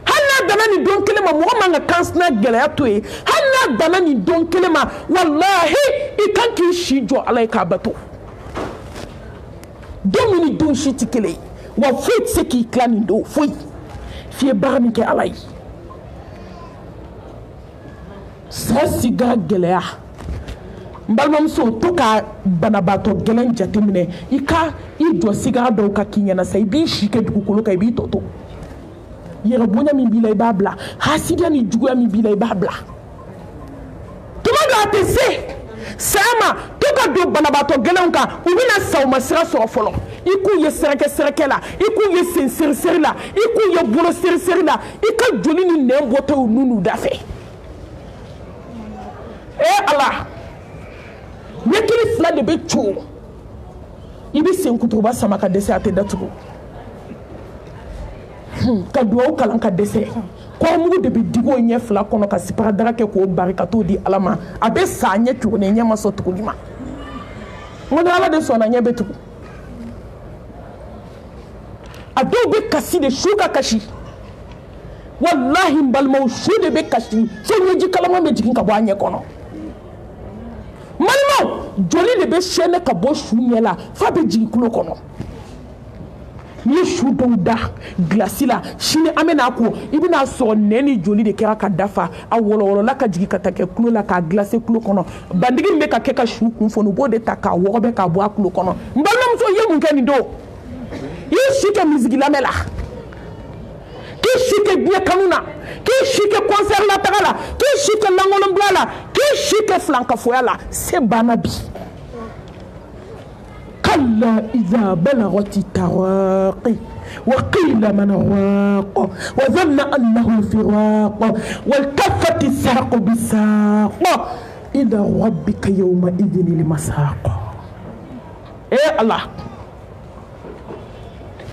hali n'a danna nin don kelen ma mɔgɔ man ka kansinaya gɛlɛya to ye hali n'a danna nin don kelen ma walahi i kan k'i si jɔ ala ye k'a bato don min ni don si tɛ kelen ye wa foyi tɛ se k'i tila nin don foyi f'i ye baara min kɛ ala ye sa siga gɛlɛya n balimamuso to ka banabaatɔ gɛlɛn jateminɛ i jɔ sigara dɔw ka k'i ɲɛna sa i b'i si kɛ dugukolo kan i b'i tɔ to yɛrɛ bonya min b'i la i b'a bila hasidiya ni juguya min b'i la i b'a bila tuma dɔ a tɛ se saya ma to ka don banabaatɔ gɛlɛnw kan u bɛna sa u ma sira sɔrɔ fɔlɔ i k'u ye sɛrɛkɛ la i k'u ye sen seriseri la i k'u ye bolo seriseri la i ka joli ni nɛn bɔtɔ u nu n'u da fɛ ala ɲɛkili fila de bɛ co i bɛ sen kuturuba sama ka dɛsɛ a tɛ datugu ka duwawu kalan ka dɛsɛ kɔrɔmugu de bɛ digi o ɲɛ fila kɔnɔ ka siparadara kɛ k'o bari ka t'o di ala ma a bɛ sa a ɲɛ tuguni ɲɛ ma sɔn tuguni ma n ko ni ala de sɔnna ɲɛ bɛ tugu a dɔw bɛ kasi de su ka kasi walahi n balimaw su de bɛ kasi fo ɲɛji kalaman bɛ jigin ka bɔ a ɲɛ kɔnɔ balimaw joli de bɛ sɛnɛ ka bɔ su ɲɛ la f'a bɛ jigin kulo kɔnɔ n'i ye su dɔw da gilasi la sini an bɛna ko i bɛna sɔrɔ nɛn ni joli de kɛra ka dafa a wɔlɔwɔlɔla ka jigin ka taa kɛ kulo la k'a gilase kulo kɔnɔ bandigi min bɛ ka kɛ ka su kun fɔni u b'o de ta k'a wɔgɔbɛ k'a bɔ a kulo kɔnɔ n balimamuso i ye mun kɛ nin don i ye si kɛ misigi lamɛn la k'i si kɛ diɲɛ kanu na k'i si kɛ concert la taga la k'i si kɛ langolonbila la k'i si kɛ filankafoya la se banna bi kalla idha balagati taraqi wa qila man raaq wa dhanna annahu al-firaq wal kaffati as-saqu bis-saq ila rabbika yawma idhin al-masaq Allah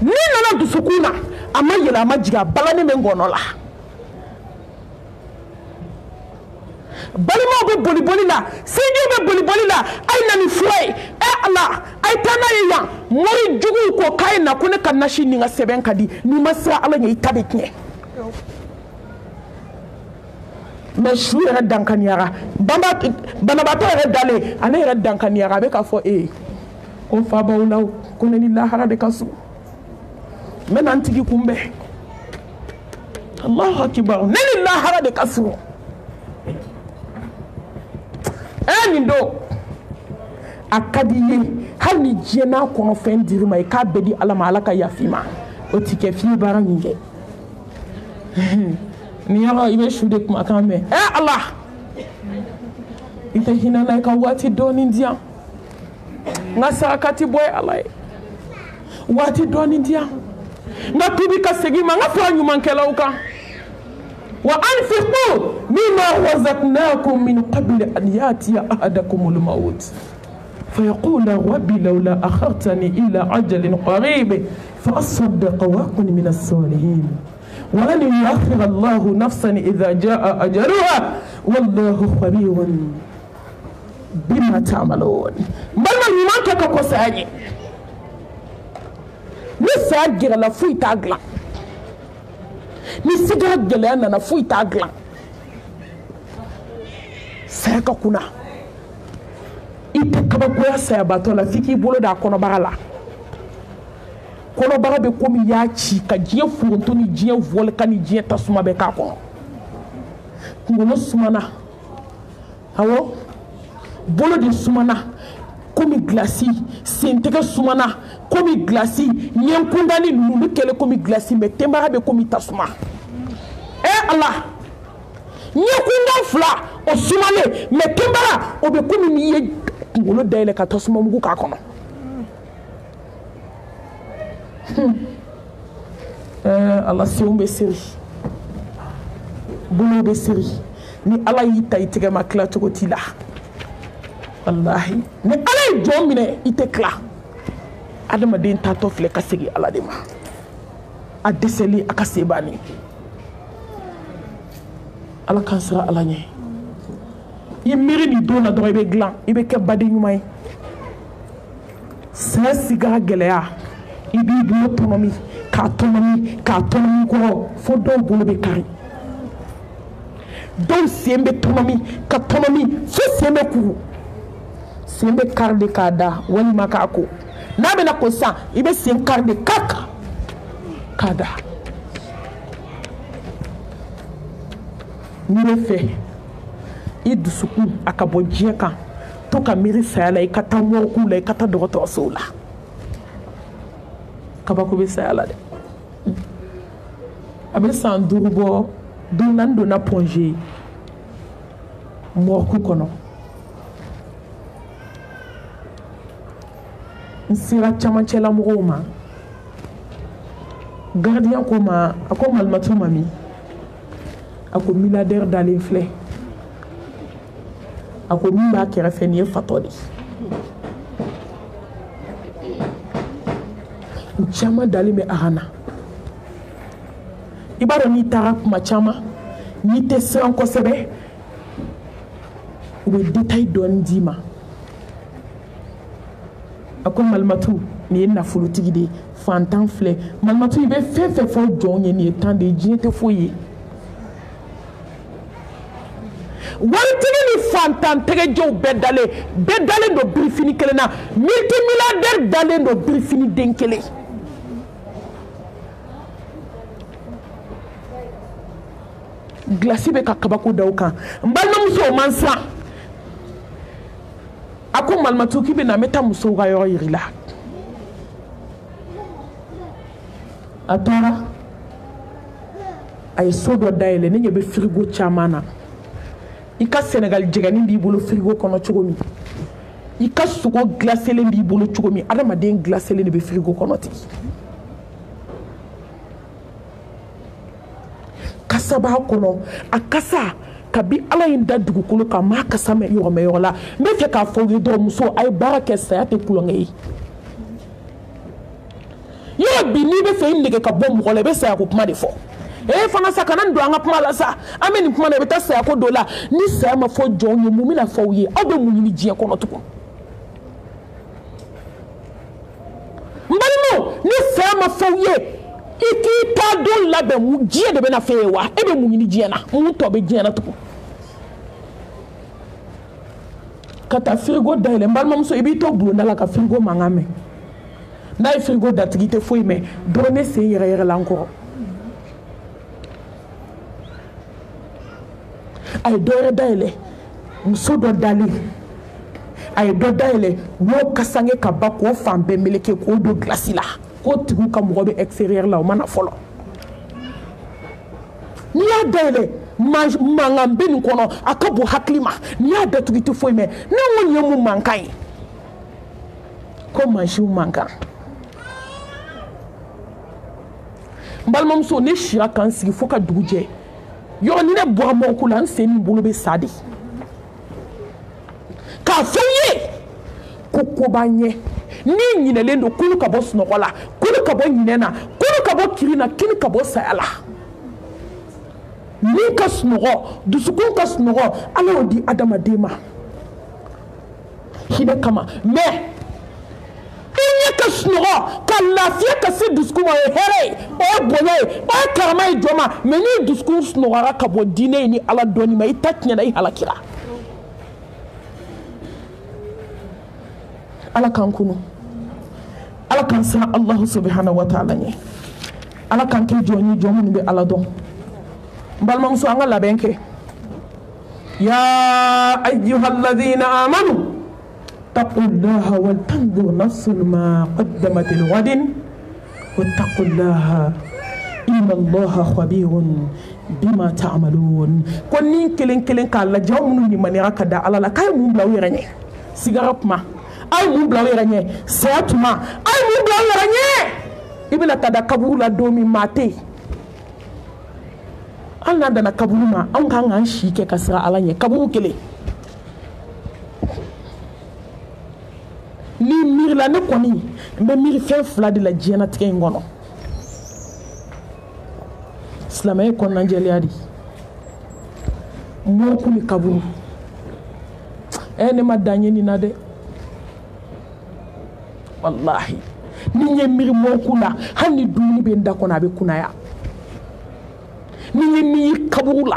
ni nana dusukuna a ma yɛlɛ a ma jigin a balani bɛ ngɔnɔ la balimaw bɛ boli la sinjiw bɛ boli la a ye na ni fura ye ala a ye taa n'a ye yan mori juguw ko k'a ye na ko ne ka nasi ni ka sɛbɛn ka di n'i ma siran ala ɲɛ i ta bɛ tiɲɛ mɛ su yɛrɛ dankaniyara banabaatɔ yɛrɛ dalen ale yɛrɛ dankaniyara a bɛ k'a fɔ ko fabaw la ko ne ni lahara de ka surun n bɛ na n tigi kunbɛn Allahu akibar ne ni lahara de ka surun nin don a ka di i ye hali ni diɲɛ n'a kɔnɔ fɛn dir'i ma i k'a bɛɛ di ala ma ala ka yafi ma o tɛ kɛ f'i ye baara min kɛ nin yɔrɔ i bɛ su de kumakan mɛn ala i tɛ hinɛ na i ka waati dɔɔni di yan n ka saraka tɛ bɔ ye ala ye waati dɔɔni di yan n ka tubi ka segin ma n ka fara ɲumankɛlaw kan wa anfiqu mimma razaqnakum min qabli an yatiya ahadakum al-maut فيقول ربي لولا أخرتني إلى أجل قريب فأصدق وأكن من الصالحين ولن يؤخر الله نفسا إذا جاء أجلها والله خبير بما تعملون بل من يمانك كوساني نساجر لا فوي تاغلا نسيجر جلنا نا فوي تاغلا ساكا كنا ite kabakoya saya bato la fiki bolo da kɔnɔbara la kɔnɔbara bɛ komi y'a ci ka diɲɛ foronto ni diɲɛ volcan ni diɲɛ tasuma bɛ k'a kɔnɔ kunkolo sumana awɔ bolo de sumana komi glasi sentege sumana komi glasi nyenkundani lulu kele komi glasi me tembara be komi tasuma Allah nyekunda fla o sumale me tembara o be komi ni ye ngolo dayele ka tasuma mugu ka kono Allah si umbe siri bulu be siri ni Allah yita itege makla to gotila wallahi ni Allah jomine ite kla adama den tato fle ka segi Allah de ma a deseli akasebani Allah kansara Allah nye yimiri ni dona do ibe glan ibe ke badi nyumay sa siga geleya ibi bi autonomy ka autonomy ko fo do bulu be kari don sembe autonomy ka autonomy fo sembe ku sembe karde kada wani makako na be na ko sa ibe sem karde kaka kada ni fe idusuku akabo jeka to ka miri sala ikata mo ku la ikata dogoto sola kabako be sala de abe san durubo dunando na ponje mo ku kono nsira chamanchela mugoma gardien koma ako malmatu mami ako milliardaire dans flé ako mimba kera feniye fatodi chama dali me ahana ibaro ni tarap ma chama ni te san ko sebe we détail don dima ako malmatu ni na fulu tigide fantan flé malmatu ibe fe fo jonye ni temps de jinte foye wantini ni fantan tege jow bedale do brifini kelena multimilliardaire dale do brifini denkele glasi be kakabako dawkan mbalma muso mansa ako malmatu kibe na meta muso ga yo yirila atara ay sodo daile ne be frigo chamana ika Sénégal jegani bi bolo frigo kono chogomi ika sugo glacé bi bolo chogomi adama den glacé le be frigo kono ti kasaba kono akasa kabi ala inda dugukolo ka ma kasa me yola me fe ka fo do muso ay baraka sa te kulonge yo bi ni be fe ndike ka bom ko le be sa ko kuma de fo fana sakana ndo anga kuma la sa ameni kuma na beta sa ko dola ni sa ma fo jonye mu mi na fo ye obe mu ni jie ko no tuko mbalimo ni sa ma fo ye iki ta do la be mu jie de be na fe wa ebe mu ni jie na mu to be jie na tuko kata frigo dale mbalmo so ibi to bu na la ka frigo mangame na frigo datigite fo me drone se yere la encore ay dore daile muso do dali ay do daile wo kasange ka ba ko fambe meleke ko do glasi la ko tigu ka mo be extérieur la o mana folo ni ya daile mangambe ni kono akabu haklima ni ya datu gitu foi me na wonye mu mankai ko manji manka mbalmam so ne shira kan sigi foka duguje yo ni ne bo mo kula nseni bulu be sadi ka feye koko banye ni nyine lendo kulu ka bo snokola kulu ka bo nyinena kulu ka bo kirina kini ka bo sayala ni ka snoro dusukun ka snoro ala odi adama dema hide kama me ka snoro ka lafiya ka se dusku wa here o boye o karama joma me ni dusku snoro ka bo dine ni ala doni mai tatnya dai halakira ala kan kunu ala kan sa Allah subhanahu wa ta'ala ni ala kan ke joni jomu be ala don balma so anga labenke ya ayyuhalladhina amanu اتقوا الله ولتنظر نفس ما قدمت لغد واتقوا الله إن الله خبير بما تعملون كونين كلين كالا جاومنو ني مانيرا كدا على لا كاي مو بلاوي راني سيغارب ما اي مو بلاوي راني سياتما اي مو بلاوي راني ibila tada kaburu la domi mate an na dana kaburu ma an kan an shike kasra alanye kaburu kele ni mir la ne koni be mir fe fla de la jena tike ngono islamay kon na jeliadi mo ko ni kaburu ene ma danye ni na de wallahi ni ye miri mo kula hani duni be ndako na be kunaya ni ye mi kabula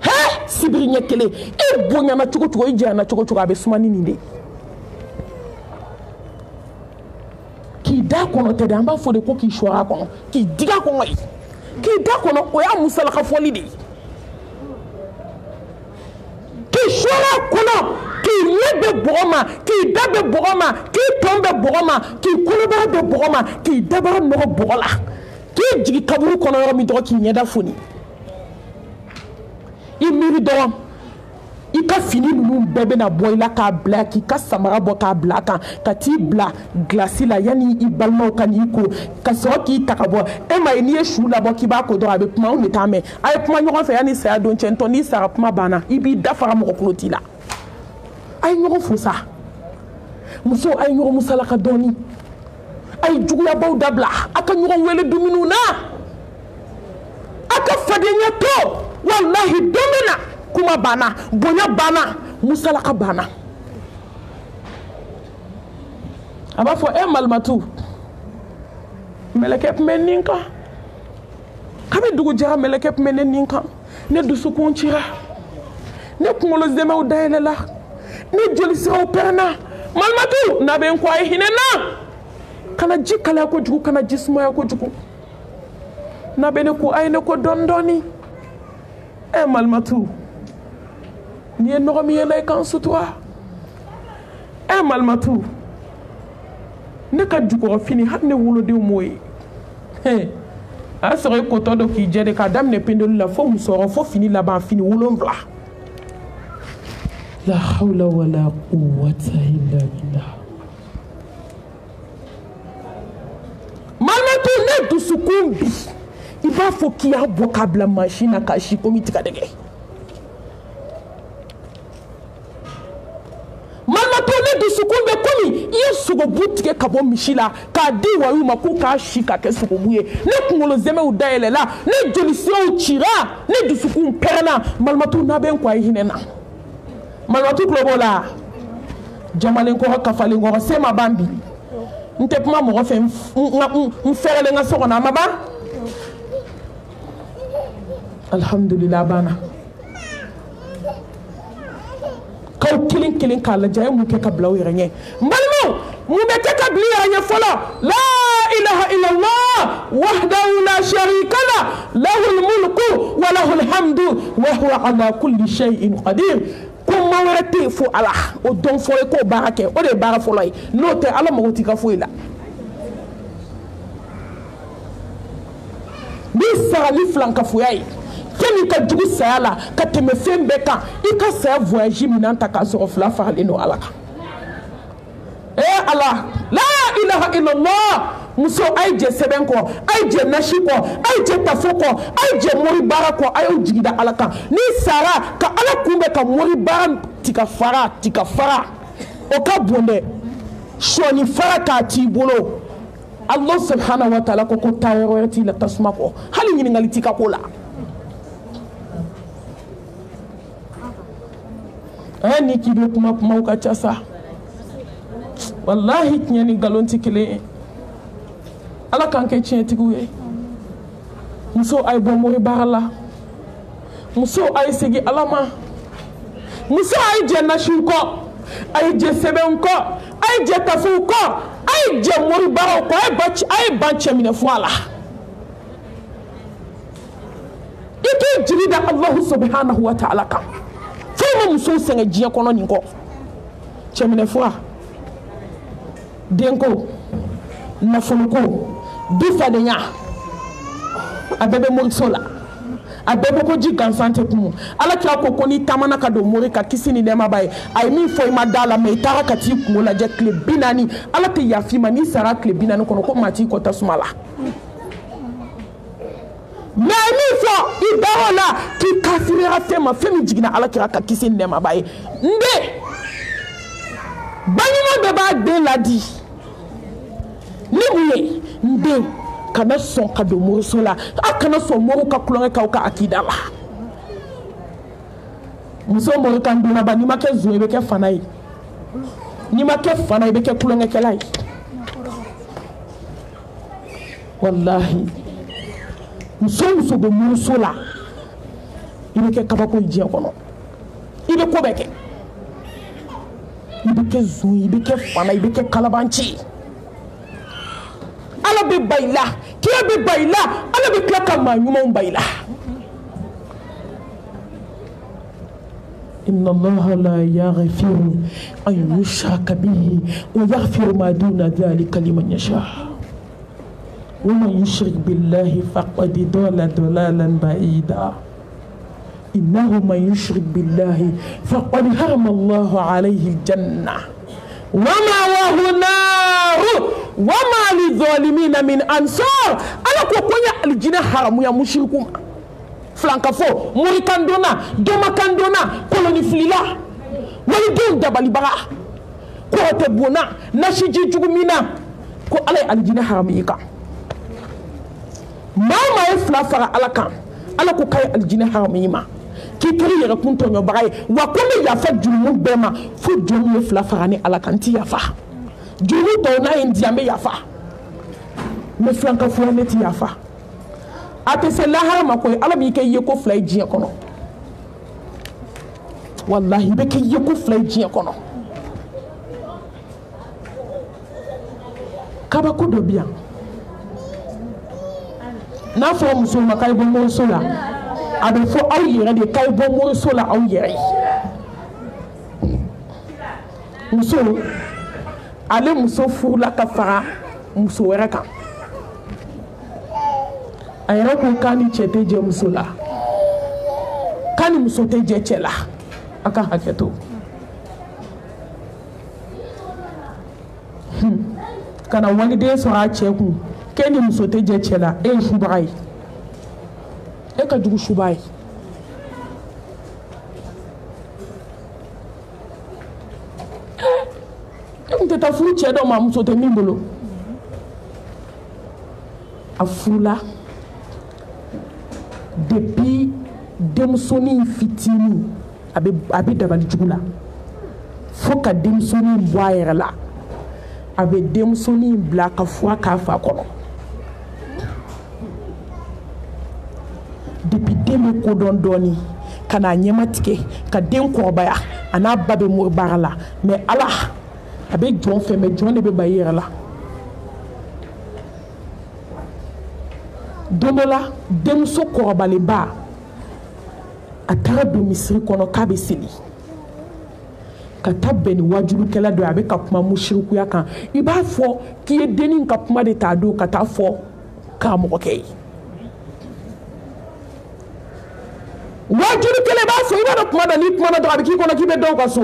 he sibiri nyekele e bonya na chuko ijana chuko abe sumani ninde ki da kono te da mba fode ko ki shwara kono ki diga kono ki da kono o ya musala ka foli de ki shwara kono ki lebe bogoma ki dabe bogoma ki tombe bogoma ki kuluba be bogoma ki dabara no bogola ki jigi kaburu kono yoro mi do ki nyeda foni imiri do ika fini nunu bebe na boila ka black ka samara bo ka black ka ti bla glaci la yani ibalmo kaniko ka so ki takabo e ma ni eshu la bo ki ba ko do abe puma o metame ay puma nyogon fe yani sa don chento ni sara puma bana ibi dafara mo ko lotila ay ñogo fusa muso ay ñogo musala ka doni ay juguya baw dabla aka ñogo wele duminu na aka fadenya to wallahi domina kuma bana bonya bana musala ka bana aba fo e malmatu melekep meninka kabe dugu jara melekep meninka ne dusu konchira ne kungolo zema o dayele la ni joli sira perna malmatu na ben ko ay hinena kana jikala ko jugu kana jisma ko jugu na ben ko ay ne ko dondoni e malmatu ni no mi lay kan sutura e malmatu ne ka jugo fini hadne wulo de moy he a sere ko to do ki jede ka dam ne pendol la fo musoro fo fini la ba fini wulo mvla la hawla wala quwwata illa billah malmatu ne du sukumbi iba fo ki ya vocabla machine ka shi komiti ka dege malmatu ne du sukumbe komi yesugo butike kabo mishila ka di wayu maku ka shi ka kesugo buye ne kungolo zeme u daele la ne jolisio chira ne du sukum perna malmatu na ben kwa hinena malmatu globola jamalen ko kafale ngo sema bambi nte puma mo fe mferele nga soko na maba alhamdulillah bana kaw kilin kala jay mu ke kablaw yrenye mbalmo mu be ke kabli yrenye folo la ilaha illa allah wahdahu la sharika la lahu almulku wa lahu alhamdu wa huwa ala kulli shay'in qadir kuma werete fo ala o don fo ko barake o de bara fo loy note ala mo tika fo ila bi sara li flanka fo yai kemi ka jugu sayala ka teme fembe kan ika sa voyage minanta ka so fla fa leno alaka Allah la ilaha illallah muso ay je seben ko ay je nashi ko ay je tafo ko ay je mori bara ko ay jigida alaka ni sara ka ala kumbe ka mori bara tika fara o ka bonde shoni fara ka ti bolo Allah subhanahu wa ta'ala ko tayaroti la tasma ko hali ni ngali tika ko la ni kibe kuma uka chasa wallahi nyani galonti kile ala kanke tientiguye muso ay bomori barala muso ay sigi alama muso ay je nashuko ay je sebenko ay je tafuko ay je mori barako ay banche mine fuala iki jirida Allah subhanahu wa ta'ala ka fuma muso senga jiya kono ninko cɛminɛ fura denko nafoloko du fadenya a bɛɛ bɛ moriso la a bɛɛ bɛ ko ji gansan tɛ kun ala kira ko n'i taamana ka don mori ka kisi ni nɛɛma b'a ye a ye min fɔ i ma da la mais i taara ka t'i kungo lajɛ tile 40 ala tɛ yafa i ma n'i sara tile 40 kɔnɔ ko maa t'i kɔ tasuma la mais a ye min fɔ i dar'o la k'i kafiriyara fɛn ma fɛn min jiginna ala kira ka kisi ni nɛɛma b'a ye n den baɲuman bɛɛ b'a den ladi ni mun ye n den kana sɔn ka don moriso la a kana sɔn moriw ka kulonkɛ k'aw ka akida la muso mori kan donna ba n'i ma kɛ zon i bɛ kɛ fana ye n'i ma kɛ fana i bɛ kɛ kulonkɛkɛla ye walahi muso muso bɛ moriso la i bɛ kɛ kabako ye diɲɛ kɔnɔ i bɛ ko bɛɛ kɛ i bɛ kɛ zon i bɛ kɛ fana i bɛ kɛ kalabanci ala bɛ ba i la kira bɛ ba i la ala bɛ tila ka maa ɲumanw ba i la inna allaha la yaghfiru an yushraka bihi wa yaghfiru ma duna dhalika liman yasha wa man yushrik billahi faqad dalla dalalan ba'ida innahu man yushrik billahi faqad harama allahu alayhi aljanna wa ma'wahu nar wama lidhalimina min ansar ala ko konya aljina haramu ya mushriku flankafo muri kandona doma kandona koloni flila wali don dabali baga ko te bona nashiji jugumina ko ala aljina haramu yika mama e flafara ala kan ala ko kay aljina haramu yima ki kiri yere kunto nyo baga wa ko me yafa jumu bema fu jumu flafara ni ala kan ti yafa julu to na india me yafa me flanka fo ne ti yafa ate se lahara makoy ala bi ke yeko flay jiya kono wallahi be ke yeko flay jiya kono kaba ko do bien na fo muso makay bo mo sola ado fo aw yere de kay bo mo sola aw yere muso ale muso furula ka fara muso wɛrɛ kan a yɛrɛ ko k'a ni cɛ tɛ jɛ muso la k'a ni muso tɛ jɛ cɛ la a ka hakɛ to kana waliden sɔrɔ a cɛ kun k'e ni muso tɛ jɛ cɛ la e ye subaga ye e ka jugu suba ye tɛ taa furu cɛ dɔ ma muso tɛ min bolo a furula depuis denmusonin fitinin a bɛ dabali jugu la fo ka denmusonin bɔ a yɛrɛ la a bɛ denmusonin bila ka fura k'a fa kɔnɔ depuis den bɛ kodɔn dɔɔni ka n'a ɲɛma tigɛ ka den kɔrɔbaya a n'a ba bɛ mori baara la mais ala a bɛ jɔn fɛ mais jɔn de bɛ ba i yɛrɛ la don dɔ la denmuso kɔrɔbalenba a taara don misiri kɔnɔ k'a bɛ seli ka taa bɛn ni wajulukɛla dɔ ye a bɛ ka kuma musirikuya kan i b'a fɔ k'i ye dennin ka kuma de ta don ka taa fɔ karamɔgɔkɛ ye wajulukɛla i b'a fɔ i b'a dɔn kuma dɔ n'i kumana dɔrɔn a bɛ k'i kɔnɔ k'i bɛ dɔw ka so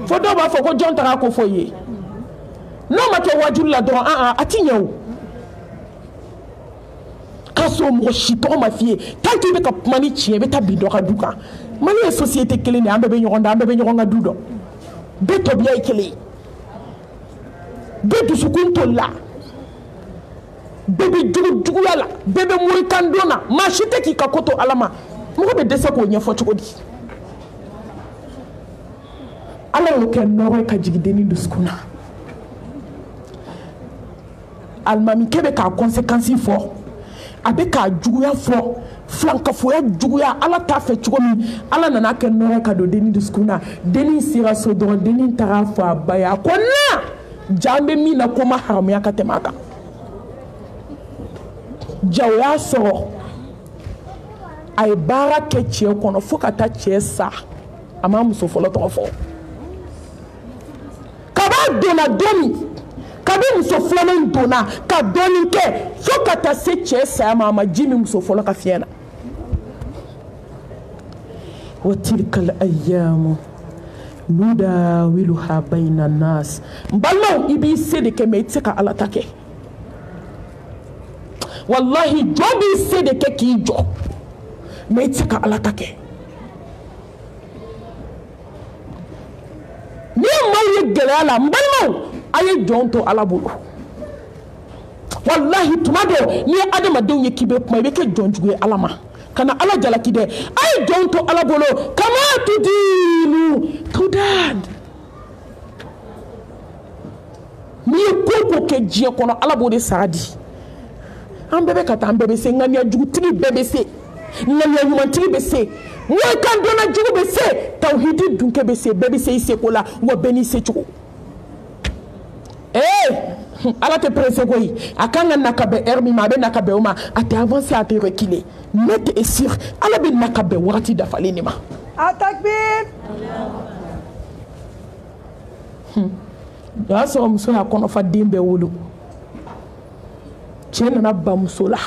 fo dɔw b'a fɔ ko jɔn taara ko fɔ i ye n'o ma kɛ wajulu la dɔrɔn a ti ɲɛ o k'a sɔrɔ mɔgɔ si tɔgɔ ma f'i ye tant que i bɛ ka kuma ni tiɲɛ i bɛ taa bin dɔ ka du kan Mali ye société kelen de an bɛɛ bɛ ɲɔgɔn da an bɛɛ bɛ ɲɔgɔn ka du dɔn bɛɛ tɔbiya ye kelen ye bɛɛ dusukun toli la bɛɛ bɛ juguya la bɛɛ bɛ morikan don na maa si tɛ k'i ka ko to ala ma mɔgɔ bɛ dɛsɛ k'o ɲɛfɔ cogo di ala y'o kɛ nɔgɔ ye ka jigin dennin dusukun na alimamikɛ bɛ k'a conséquence fɔ a bɛ k'a juguya fɔ filankafoya juguya ala t'a fɛ cogo min ala nana kɛ nɔgɔ ka don dennin dusukun na dennin sera so dɔrɔn dennin taara fɔ a ba ye a ko na ja an bɛ min na ko ma haramuya ka tɛmɛ a kan ja o y'a sɔrɔ a ye baara kɛ cɛ kɔnɔ fo ka taa cɛ sa a ma muso fɔlɔ tɔgɔ fɔ donna domi kabi muso filanan donna ka dɔɔni kɛ fo ka taa se cɛ saya ma a ma ji min muso fɔlɔ ka fiɲɛ na wa tilkal ayyamu nudawiluha bayna nas n balimaw i b'i se de kɛ mɛ i tɛ se ka ala ta kɛ wallahi jɔn b'i se de kɛ k'i jɔ mɛ i tɛ se ka ala ta kɛ ni maaw ye gɛlɛya la n balimaw a ye jɔn to ala bolo wallahi tuma dɔ n'i ye adamadenw ye k'i bɛ kuma i bɛ kɛ jɔnjugu ye ala ma kana ala jalaki dɛ a ye jɔn to ala bolo kama tudiinu tudad n'i ye ko o ko kɛ diɲɛ kɔnɔ ala b'o de sara di an bɛɛ bɛ ka taa an bɛɛ bɛ se ŋaniya jugutigi bɛɛ bɛ se ŋaniya ɲumantigi bɛ se mɔɔ kan dɔnna jugu bɛ se tawhidi dunkɛ bɛ se bɛɛ bɛ se i seko la wa bɛɛ n'i secogo ala tɛ pressé koyi a kan ka na ka bɛn heure min ma a bɛ na ka bɛn o ma a tɛ avancé a tɛ reculer net et sûr ala bɛ na ka bɛn wagati dafalen de ma Takbir. o y'a sɔrɔ muso y'a kɔnɔfa den bɛɛ wolo cɛ nana ba muso la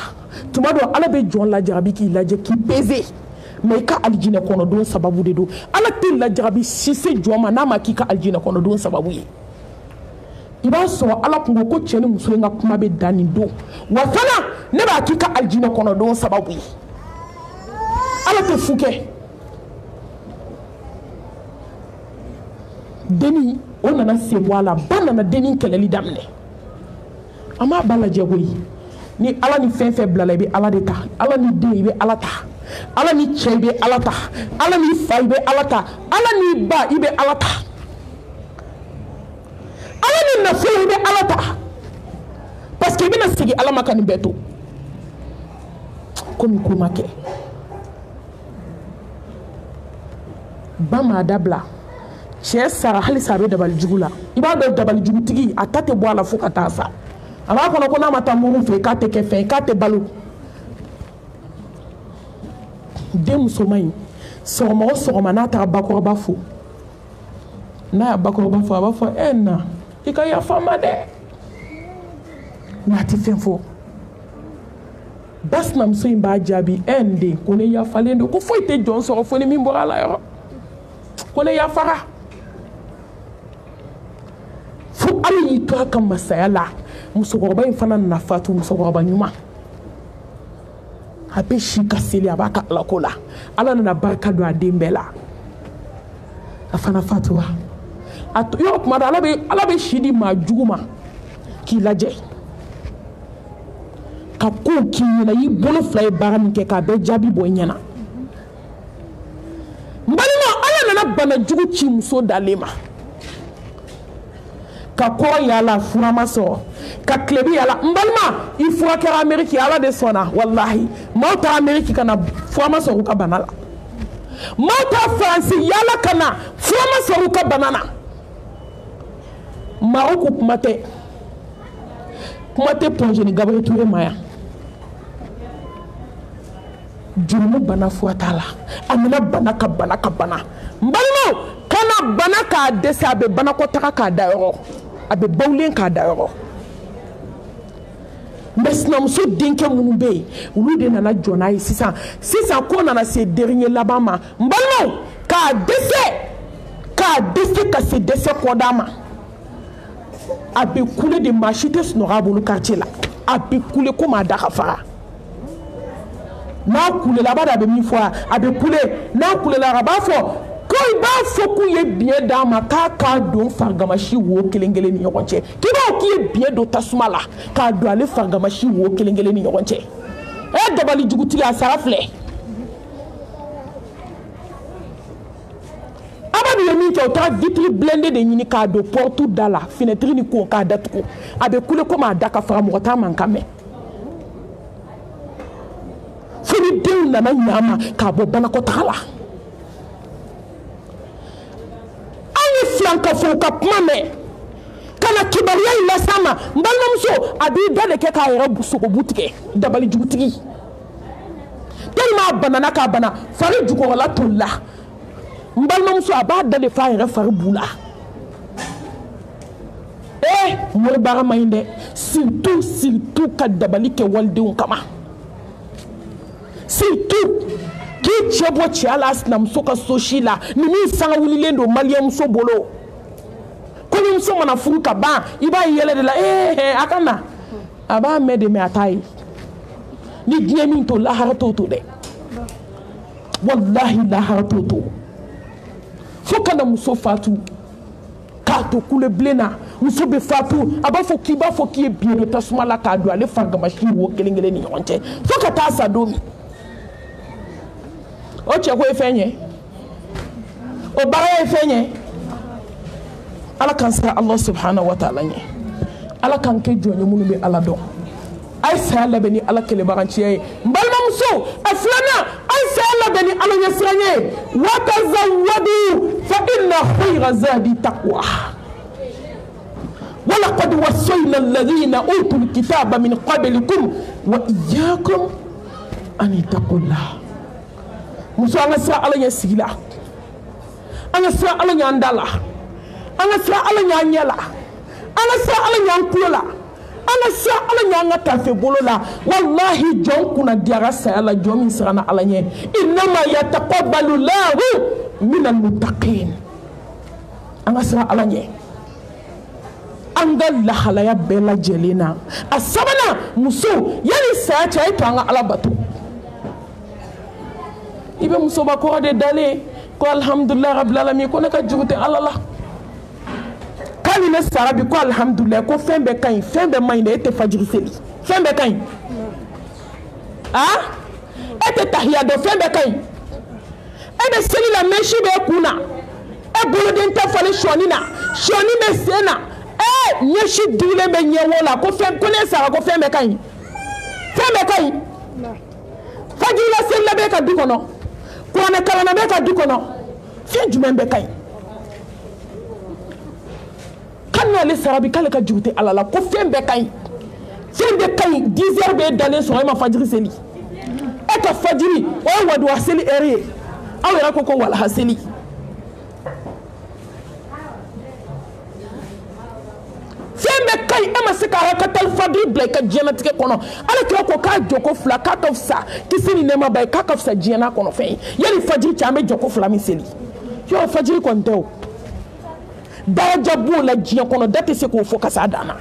tuma dɔ ala bɛ jɔn lajarabi k'i lajɛ k'i peser mais i ka alijinɛ kɔnɔdon sababu de don ala tɛ lajarabi si se jɔn ma n'a ma k'i ka alijinɛ kɔnɔdon sababu ye i b'a sɔrɔ ala kun ko cɛ ni muso in ka kuma bɛ dan nin don wa fana ne b'a k'i ka alijinɛ kɔnɔdon sababu ye ala tɛ fu kɛ denni o nana sen bɔ a la ba nana denni kɛlɛli daminɛ an m'a ba lajɛ koyi ni ala ni fɛn fɛn bilala i bɛ ala de ta ala ni den i bɛ ala ta ala ni cɛ i bɛ ala ta ala ni fa i bɛ ala ta ala ni ba i bɛ ala ta ala ni nafolo i bɛ ala ta parce que i bɛna segin ala ma ka nin bɛɛ to komi ko ma kɛ ba m'a dabila cɛ sara halisa a bɛ dabali jugu la i b'a dɔn dabali jugutigi a ta tɛ bɔ a la fo ka taa sa a b'a kɔnɔ ko n'a ma taa muru fɛ k'a tɛ kɛ fɛn k'a tɛ balo den musoman in sɔgɔma o sɔgɔma n'a taara bakɔrɔba fo n'a y'a bakɔrɔba fo a b'a fɔ na i ka yafa n ma dɛ nka a tɛ fɛn fɔ ba sinamuso in b'a jaabi n den ko ne yafalen don ko foyi tɛ jɔn sɔrɔ fo ni min bɔra a la yɔrɔ ko ne yafara fo ala y'i to a ka masaya la musokɔrɔba in fana nana fatu musokɔrɔba ɲuman a bɛ si ka seli a b'a ka alako la ala nana barika don a den bɛɛ la a fana fatura yɔrɔ tuma dɔ ala bɛ si di maa jugu ma k'i lajɛ ka kow k'i ɲɛna i bolo fila ye baara min kɛ k'a bɛɛ jaabi bɔ i ɲɛna n balima ala nana bana jugu ci muso dalen ma ka kɔrɔ yala fura ma sɔrɔ ka tilebi yala n balima i fura kɛra ameriki ala de sɔnna walahi maaw ta ameriki ka na fura ma sɔrɔ u ka bana la maaw ta faransi yala ka na fura ma sɔrɔ u ka bana na maroc kuma tɛ pɔnzeni gabriel ture ma yan jurumu bana fura t'a la a nana bana ka bana ka bana n balimaw kana bana k'a dɛsɛ a bɛ banakɔtaga k'a da yɔrɔ a bɛ bawulen k'a da yɔrɔ mɛ sinamuso denkɛ minnu bɛ yen olu de nana jɔ n'a ye sisan ko nana se dernier laban ma n balimaw k'a dɛsɛ ka se dɛsɛ kɔda ma a bɛ kule de maa si tɛ sunɔgɔ a bolo quartier la a bɛ kule komi a da ka faga n'a kulela a b'a dɔn a bɛ min fɔ a bɛ kule n'a kulela a b'a fɔ ko i b'a fɔ k'u ye biɲɛ d'a ma k'a don farigamasi wo kelen kelen ni ɲɔgɔn cɛ k'i b'a k'i ye biɲɛ don tasuma la k'a don ale farigamasi wo kelen kelen ni ɲɔgɔn cɛ dabali jugutigi a sara filɛ abadu ye min kɛ o taara vitre blindé de ɲini k'a don porte da la fenêtre ni ko k'a datugu a bɛ kule komi a da ka faga mɔgɔ t'a mankan mɛn fo ni denw nana ɲɛ a ma k'a bɔ banakɔtaga la filankafo ka kuma mɛn ka na kibariya in las'a ma n balimamuso a b'i da de kɛ k'a yɛrɛ sogobu tigɛ dabali jugutigi tellement a banana k'a bana fari jukɔrɔla tolila n balimamuso a b'a da de f'a yɛrɛ fari bu la mori baga mainde surtout ka dabali ke waldenw kama surtout ki chebo chialas na msoka soshila ni mi sanga wulilendo malien mso bolo ko ni mso mana furu ka ba iba yele de la akana aba mede me atai ni die min to la harato to de wallahi la harato to fokana mso fatu kato kule blena muso be fatu aba fo ki e biero tasuma la ka do ale fanga mashi wo kelengele ni yonche foka ta sa domi o che ko efenye o bara efenye ala kan sa Allah subhanahu wa ta'ala nye ala kan ke jonye munu be ala do ay sa la beni ala kele baranchi ay mbalma muso aflana ay sa la beni ala yesranye wa tazawwadu fa inna khayra zadi taqwa ولقد وصينا الذين اوتوا الكتاب من قبلكم واياكم ان اتقوا الله muso anga sira ala nya sigila anga sira ala nya ndala anga sira ala nya nyela anga sira ala nya nkulola anga sira ala nya ngata fe bolola wallahi jon kuna diara sa ala jon min sira na ala nya inma yataqabbalu lahu min almuttaqin anga sira ala nya anga la halaya bela jelena asabana muso yani sa cha ito anga ala batu ibe muso ba ko de dale ko alhamdulillah rabbil alamin ko naka jugute Allah kali ne sarabi ko alhamdulillah ko fembe kan fembe mayne ete fajiri seli fembe kan ete tahiyya do fembe kan ede seli la meshi be kuna e bolo den ta fale shoni me sena nyeshi dile be nyewola ko fem ko ne sara ko fembe kan fajiri la seli la be ka dukono ko ne kala na be ka dukono fe jumembe kan kanna le sarabi kala ka jute alala ko fembe kan 10h be dalen so ma fajiri seli e ka fajiri o wadu aseli ere aw ya ko wala haseli fembe kai ema sika hakatal fadri bleka jena tike kono ala kira ko ka joko fla ka tofsa kisini nema bay ka kafsa jena kono fe yeli fajiri chambe joko fla mi seli yo fajiri ko ntew daraja bu la jena kono date se ko fo kasa dana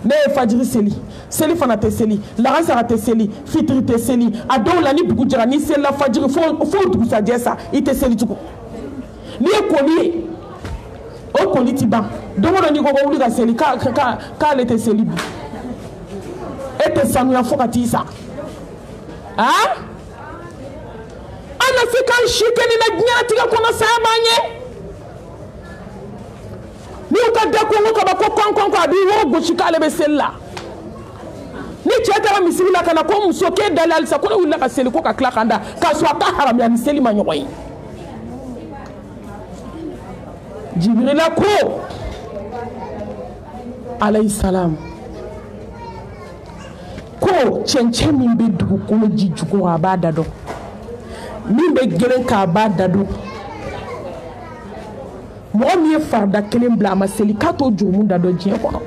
ne fajiri seli fana te seli la rasara te seli fitri te seli ado la ni bugu jara ni sel la fajiri fo dugu sa jesa ite seli tuko ni ko ni o koliti ban domono ni ko wuli ka seli ka le te seli bi ete sanu ya fokati sa ana fikan shikeni na nyati ka kono sa banye ni ka dako ko ba ko kon abi wo go shikale be sella ni cheta misila kana ko musoke dalal sa ko wuli ka seli ko ka klakanda ka so ka haram ya ni seli ma nyoy Jibril ko alayhi salam ko chenche min be dugu ko jijugo abada do min be gelen ka abada do mo mi farda kelen bla ma seli kato jomu da do jien kono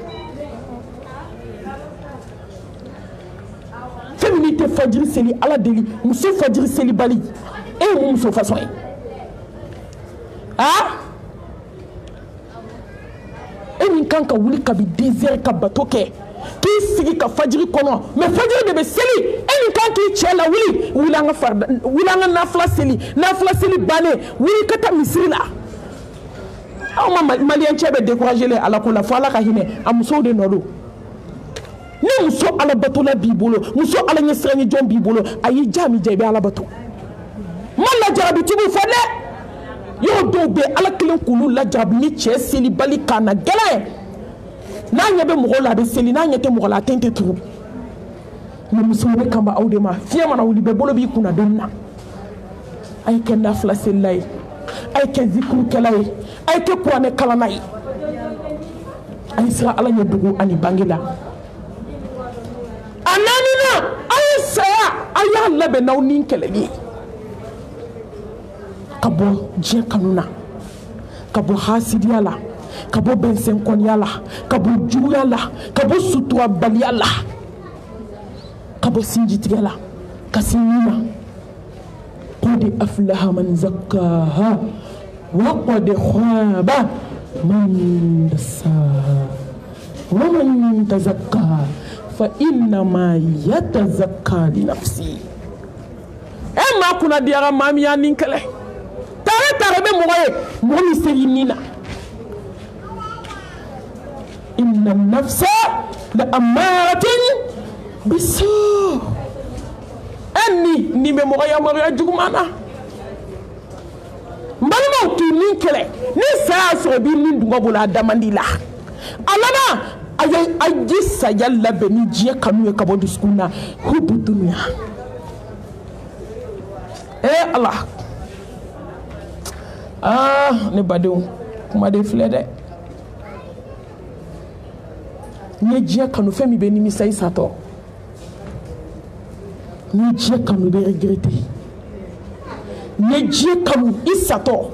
féminité fajiri seli ala deli muso fajiri seli bali e muso façon eni kanka wuli kabi 10h ka bato ke ki sigi ka fajiri kono mais fajiri de be seli eni kanki chela wuli wulanga farda wulanga nafla seli bane wuli kata misiri la aw ma malien chebe décourager les ala ko la fala ka hine amuso de nodo ni muso ala bato la bibolo muso ala nyesrani jom bibolo ayi jami jebe ala bato malla jarabi tibu fale yo do be ala kelen kulu la jab ni che seli bali kana gele na nya be mo la be seli na nya te mo la tente turu mo muso be kamba awde ma fiema na wuli be bolo bi kuna donna ay ken na fla selay ay ken zikru kelay ay ke qur'ane kala nay ay sira ala nya dugu ani bangila ananina ay sa ay alla be naw nin keleli kabo je kanuna ka bɔ hasidiya la ka bɔ bɛnsɛnkɔniya la ka bɔ juguya la ka bɔ suturabaliya la ka bɔ sinjitigɛ la ka se ɲin ma qad aflaha man zakkaha wa qad khaba man dassaha wa man tazakka fa innama yatazakka li nafsi ma kuna diara mamiya nin kɛlɛ tare bɛ mɔgɔ ye mɔgɔ min se nin na inna nafsa la amaratin bisu ni bɛ mɔgɔ yamaruya juguman na n balimaw t'u nin kɛlɛ ni saya sɔrɔ b'i nin dunga bolo a damandi la a laban a ji saya labɛn ni diɲɛ kanu ye ka bɔ dusukun na hubu dunuya Allah ne badenw kumaden filɛ dɛ n ye diɲɛ kanu fɛn min bɛ nimisa i satɔ n ye diɲɛ kanu bɛ regrete n ye diɲɛ kanu i satɔ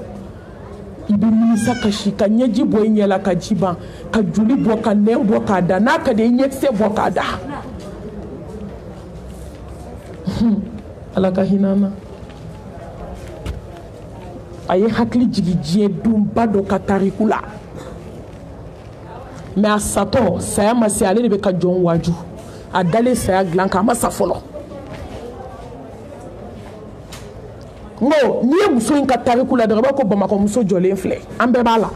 i bɛ nimisa kasi ka ɲɛji bɔ i ɲɛ la ka ji ban ka joli bɔ ka nɛn bɔ k'a da n'a ka di i ɲɛkisɛ bɔ k'a da Ala ka hinɛ na a ye hakili jigi diɲɛ dunba dɔ ka tariku la mais a satɔ saya ma se ale de bɛ ka jɔn waju a dalen saya dilan kan a ma sa fɔlɔ n ko n'i ye muso in ka tariku la dɔrɔn i b'a ko bamakɔ muso jɔlen filɛ an bɛɛ b'a la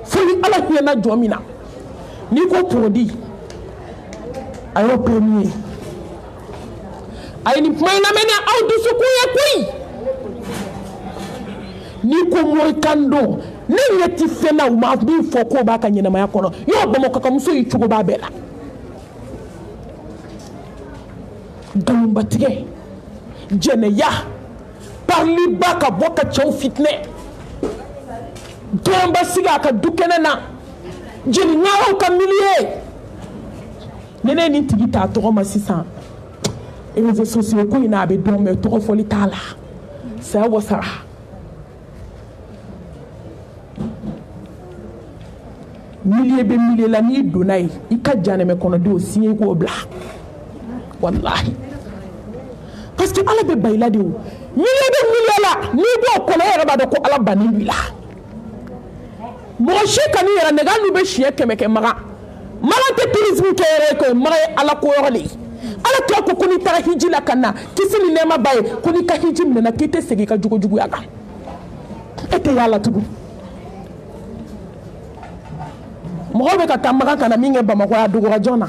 fo ni ala hinɛna jɔn min na n'i ko porodi a y'o premier a ye nin kuma in lamɛn aw dusukun ye koyi n'i ko morikan don ne ɲɛ ti fɛn na u ma min fɔ k'o b'a ka ɲɛnamaya kɔnɔ y'o bamakɔ muso y'i cogo b'a bɛɛ la nkalonbatigɛ jɛnɛya pariliba ka bɔ ka cɛw fitinɛ dɔrɔnba sigi a ka du kɛnɛ na jeliɲaraw ka miliye ni ne ni tigi t'a tɔgɔ ma sisan réseaux sociaux ko in na a bɛ dɔn mɛ tɔgɔ fɔli t'a la saya wasara miliye bɛ miliye la n'i donna ye i ka janɛmɛ kɔnɔdenw siɲɛ k'o bila walahi parce que ala bɛ ba i la de o miliye bɛ miliye la n'i b'o kɔnɔ e yɛrɛ b'a dɔn ko ala bannen b'i la mɔgɔ si ka n'i yɛrɛ nɛgɛ hali n'u bɛ siɲɛ 100 kɛ magan magan tɛ tourisme kɛ yɛrɛ ye koyi magan ye ala ko yɔrɔ de ye ala kira ko n'i taara hiji la ka na kisi ni nɛɛma ba ye ko n'i ka hiji minɛna k'i tɛ segin i ka jugujuguya kan e tɛ y'a la tugun mɔgɔw bɛ ka taa magan ka na min kɛ bamakɔ a dogora jɔn na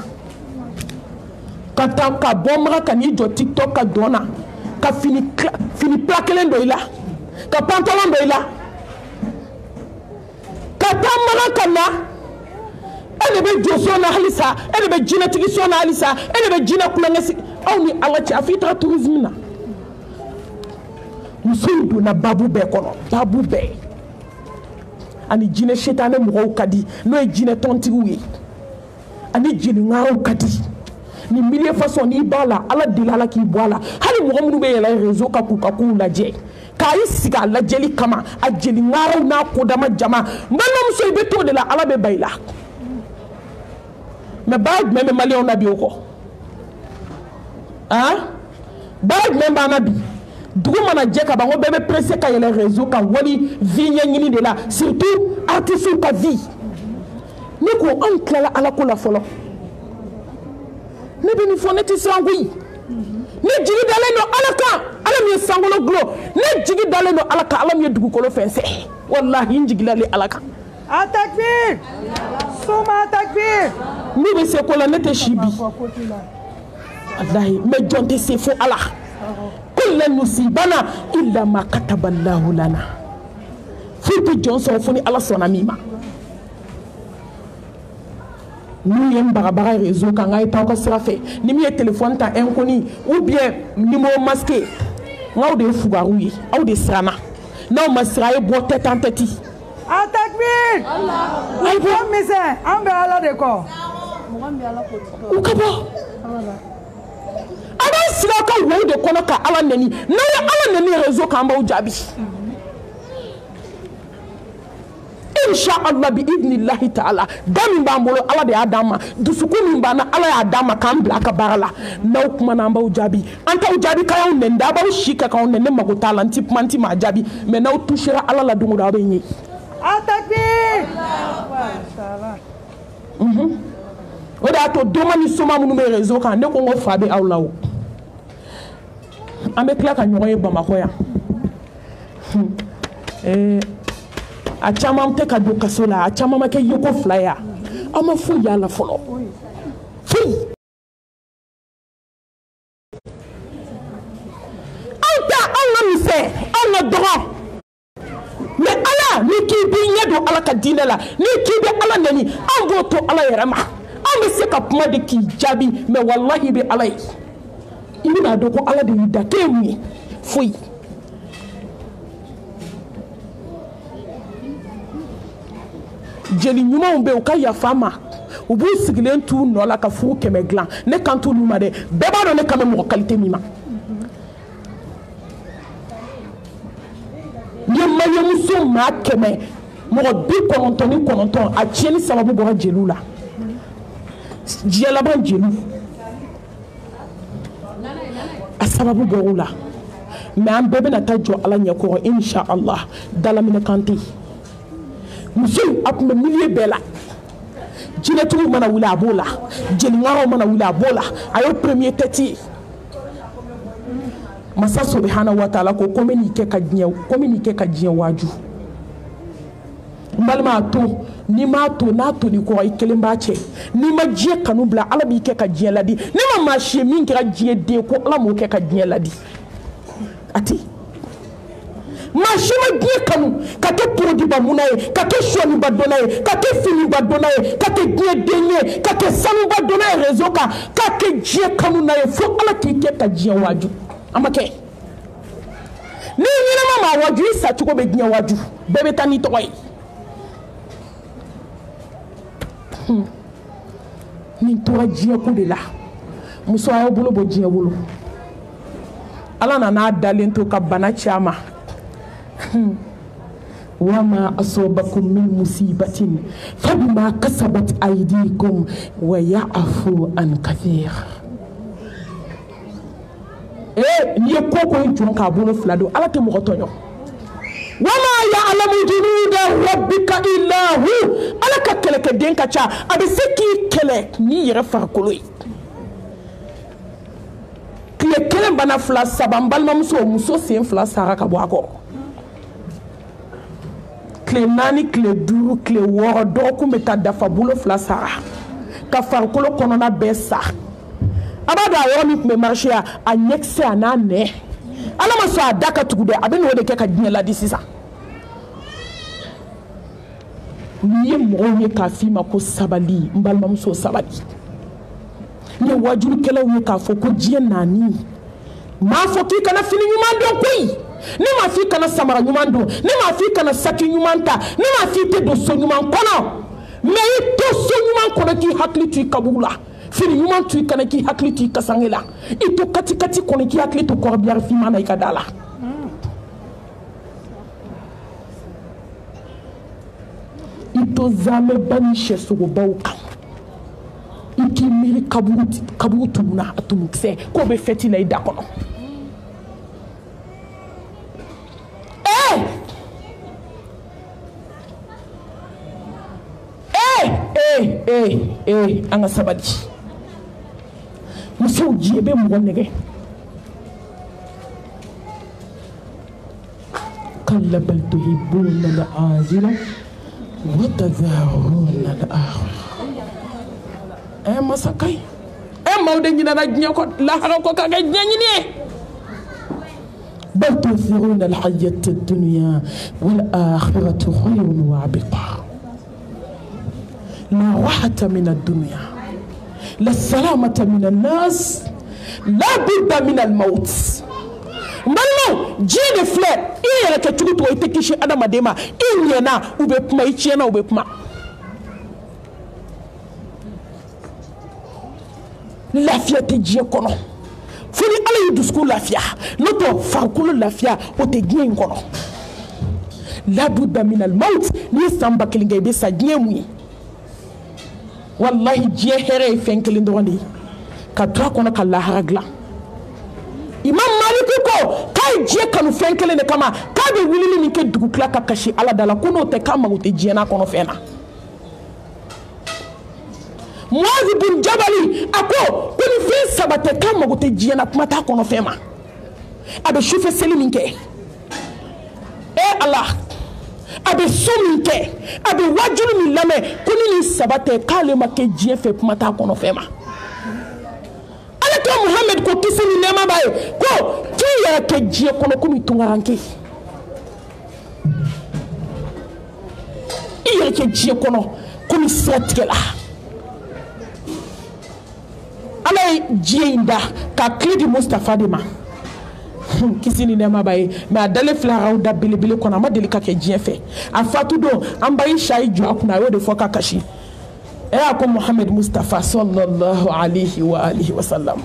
ka bɔ magan ka n'i jɔ tiktok ka dɔn na ka fini pla kelen dɔ i la ka pantalon dɔ i la ka taa magan ka na e de bɛ jɔ so na halisa e de bɛ jinɛtigi so na halisa e de bɛ jinɛ kulonkɛ sigi aw ni ala cɛ a fɔ i taga tourisme na muso in donna babu bɛɛ kɔnɔ babu bɛɛ ani jinɛ setanɛ mɔgɔw ka di n'o ye jinɛ tɔntigiw ye ani jeliŋaraw ka di ni milieu façon n'i b'a la ala deli ala k'i bɔ a la hali mɔgɔ minnu bɛ yɛlɛ réseau kan k'u ka kow lajɛ k'a i sigi a lajɛli kama a jeliŋaraw n'a kodama jama n balimamuso i bɛ t'o de la ala bɛ ba i la mais baara jumɛn bɛ maliyɛnw na bi o kɔ baara jumɛn b'an na bi dugu mana jɛ ka ban ko bɛɛ bɛ pressé ka yɛlɛ réseau kan wali vie ɲɛɲini de la surtout artistes ka vie ne ko anw tilala ala ko la fɔlɔ ne bɛ nin fɔ ne tɛ siran koyi ne jigi dalen don ala kan ala min ye sankolo gulo ne jigi dalen don ala kan ala min ye dugukolo fɛnsɛ walahi n jigilalen ala kan Atakbir! Suma takbir! n'u bɛ se ko la ne tɛ si bi walahi mais jɔn tɛ se fo ala kullan musibana illa ma kataballahu lana fo tɛ jɔn sɔrɔ fo ni ala sɔnna min ma n'u ye n bagabaga réseau kan n k'a ye taa aw ka sira fɛ ni min ye téléphone ta inconnu ou bien numéro masqué n k'aw de ye fugariw ye aw de siranna n'aw ma siran a ye bɔ tête en tête. Atakbir! ayi bɔ misɛn an bɛ ala de kɔ. u ka bɔ a b'a sigi aw ka wo de kɔnɔ ka ala nɛni n'a ye ala nɛni réseau kan an b'aw jaabi Inch'Allah bi idnillahi ta'ala da min b'an bolo Ala de y'a d'an ma dusukun min b'an na Ala y'a d'an ma k'an bila a ka baara la n'aw kumana an b'aw jaabi an t'aw jaabi k'an y'aw nɛni a b'aw si kɛ k'aw nɛni ne mago t'a la n ti kuma n ti maa jaabi mais n'aw touchera Ala la don o don aw bɛ n ye. Atakbir. O de y'a to doma ni soma minnu bɛ réseau kan ne ko n ko fa bɛ aw la o an bɛ tila ka ɲɔgɔn ye Bamakɔ yan a caman tɛ ka don kaso la a caman ma kɛ yeko fila ye aw ma foyi y'a la fɔlɔ foyi aw ta anw ka misɛn anw ka dɔgɔ mais Ala ni k'i b'i ɲɛ don Ala ka diinɛ la ni k'i bɛ Ala nɛni anw b'o to Ala yɛrɛ ma anw bɛ se ka kuma de k'i jaabi mais wallahi i bɛ Ala ye i bɛna dɔn ko Ala de y'i da k'e mun ye foyi. Jeli ɲumanw bɛ u ka yafa ma u b'u sigilen t'u nɔ la ka furu 100 dilan ne kan t'olu ma dɛ bɛɛ b'a dɔn ne kan bɛ mɔgɔ qualité min ma n ye maliyɛnmuso maa 100 mɔgɔ 99 a tiɲɛni sababu bɔra jeliw la diɲɛ laban jeliw a sababu bɔr'u la mais an bɛɛ bɛna taa jɔ Ala ɲɛkɔrɔ Inch'Allah dalaminɛ kan tɛ yen muso a tun bɛ milieu bɛɛ la jinɛtigiw mana wuli a b'o la jeliŋaraw mana wuli a b'o la a ye premier tête ye masa subhanahu wa ta'ala ko ko n bɛ n'i kɛ ka diɲɛ waaju n balima a to n'i m'a to n'a toli kɔrɔ i kelen b'a cɛ n'i ma diɲɛ kanu bila Ala b'i kɛ ka diɲɛ ladi ne ma maa si ye min kɛra diɲɛ den ko Ala m'o kɛ ka diɲɛ ladi a tɛ maa si ma diɲɛ kanu ka kɛ porodiba muna ye ka kɛ sɔniba dɔnna ye ka kɛ finiba dɔnna ye ka kɛ diɲɛ den ye ka kɛ sanuba dɔnna ye réseau kan k'a kɛ diɲɛ kanu na ye fo Ala k'i kɛ ka diɲɛ waaju a ma kɛ ni ɲɛnama maa waaju i sacogo bɛ diɲɛ waaju bɛɛ bɛ taa n'i tɔgɔ ye nin tora diɲɛ ko de la muso a y'aw bolo bɔ diɲɛ bolo Ala nan'a dalen to ka bana caman wama asobakum min musibatin fabima kasabat aydikum wa ya'fu an kathir ni ye ko jɔn k'a bolo fila don Ala tɛ mɔgɔ tɔɲɔ wama ya'lamu junuda rabbika illa hu Ala ka kɛlɛkɛden ka ca a bɛ se k'i kɛlɛ n'i yɛrɛ farikolo ye tile kelen bana fila saba n balimamuso muso sen fila sara ka bɔ a kɔrɔ tile 4 tile 5 tile 6 dɔgɔkun bɛ taa dafa bolo fila sara ka farikolo kɔnɔna bɛɛ sa a b'a dɔn a yɔrɔ min tun bɛ marché a ɲɛkisɛ a n'a nɛ Ala ma sɔn a da ka tugu dɛ a bɛ n'o de kɛ ka diɲɛ ladi sisan n'i ye mɔgɔw ye k'a f'i ma ko sabali n balimamuso sabali n ye wajurukɛlaw ye k'a fɔ ko diɲɛ naani m'a fɔ k'i kana fini ɲuman don koyi ne m'a f'i kana samara ɲuman don ne m'a f'i kana saki ɲuman ta ne m'a f'i tɛ don so ɲuman kɔnɔ mais i to so ɲuman kɔnɔ k'i hakili to i kaburu la fini ɲuman to i kana k'i hakili to i kasange la i to kati kati kɔnɔ k'i hakili to kɔrɔbiyari finman na i ka da la i to zamɛba ni sɛsogobaw kan i k'i miiri kaburu tumuna a tumukisɛ k'o bɛ fɛti la i da kɔnɔ an ka sabali musow diɲɛ bɛ mɔgɔ nɛgɛ kalla bal tuhibbuna al-ajila wa tadharuna al-akhirah masakai maaw de ɲinana diɲɛ kɔ lahara kɔ ka kɛ diɲɛ ɲini ye bal tu'thiruna al-hayata ad-dunya wal-akhiratu khayrun wa abqa لا راحة من الدنيا لا سلامة من الناس لا بد من الموت Maintenant, Dieu ne fleur, il y a quelque chose qui est écrit Adam Adema, il y en a où be pma ichiena où be pma. Lafia te Dieu kono. Fini ala yudusku lafia, noto farkulu lafia o te Dieu kono. labudda min al maut ni samba kelinga be sa diemu wallahi je here fenkelin dondi ka to kono ka lahara gla imam malik ko kay je kanu fenkele ne kama ka be wulili ni ke dugu kla ka kashi ala dala kono te kama gote je na kono fena Muazi bin Jabali ako kuni fi sabate kama gote je na kuma ta kono fema abe shufe seliminke Allah abe sominke abe wajulu mi lame kuni ni sabate kale make je fe kuma ta kono fema Alaka Muhammad ko kisi ni nema baye ko ki ya ke je kono kumi tungaranke iya ke je kono kumi satkela ala je inda ka klidi Mustafa de ma kisi ni nema baye me adale flara da bilibili kona ma delika ke je fe afatu do ambayi shayi jo akuna yo de foka kashi ko Muhammad Mustafa sallallahu alaihi wa alihi wa sallam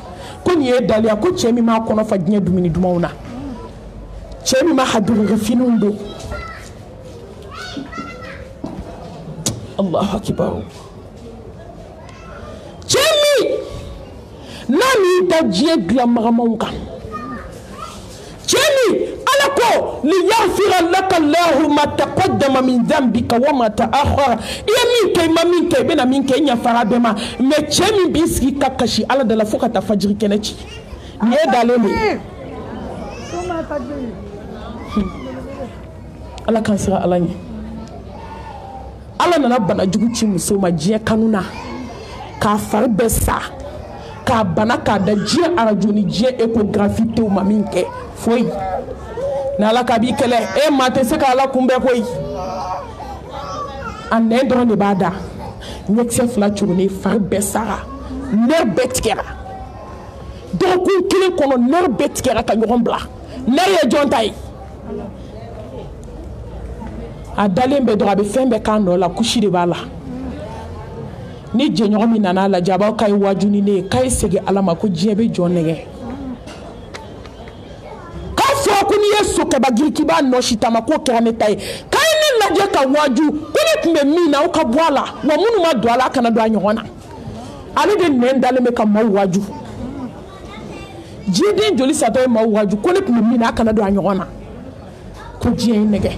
kun ye dali ko chemi ma kono fa dnya dumini dumauna chemi ma hadu gafinundo Allahu akbar chemi nani da je glamamonka chemi alako li yaghfira laka Allah ma taqaddama min dhanbika wa ma ta'akhkhara ya minke bena minke nya farabema me chemi biski kakashi ala de la foka ta fajiri kenechi ne dalele ala kansira alani ala nana bana juguchi muso ma je kanuna ka farbesa ka bana ka da je arajuni je echographie to ma minke foi na la kabi kele e mate se ka la kumbe koy an ne don de bada ñexe fla churni far besara ner betkera donc kun kile kono ner betkera ka ñoxom bla ner ye jontay a dalembe do abe fembe kando la kushi de bala ni je ñoxomi nana la jaba kay wajuni ne kay sege alama ko jebe jonege kuni yeso ke bagiri kiba no shitama ko kerane tay kayne laje ka waju kuni tumbe mina o ka bwala wa munu ma dwala kana do anyona ale de nendale me ka ma waju jidin joli sato ma waju kuni tumbe mina kana do anyona ko jie nege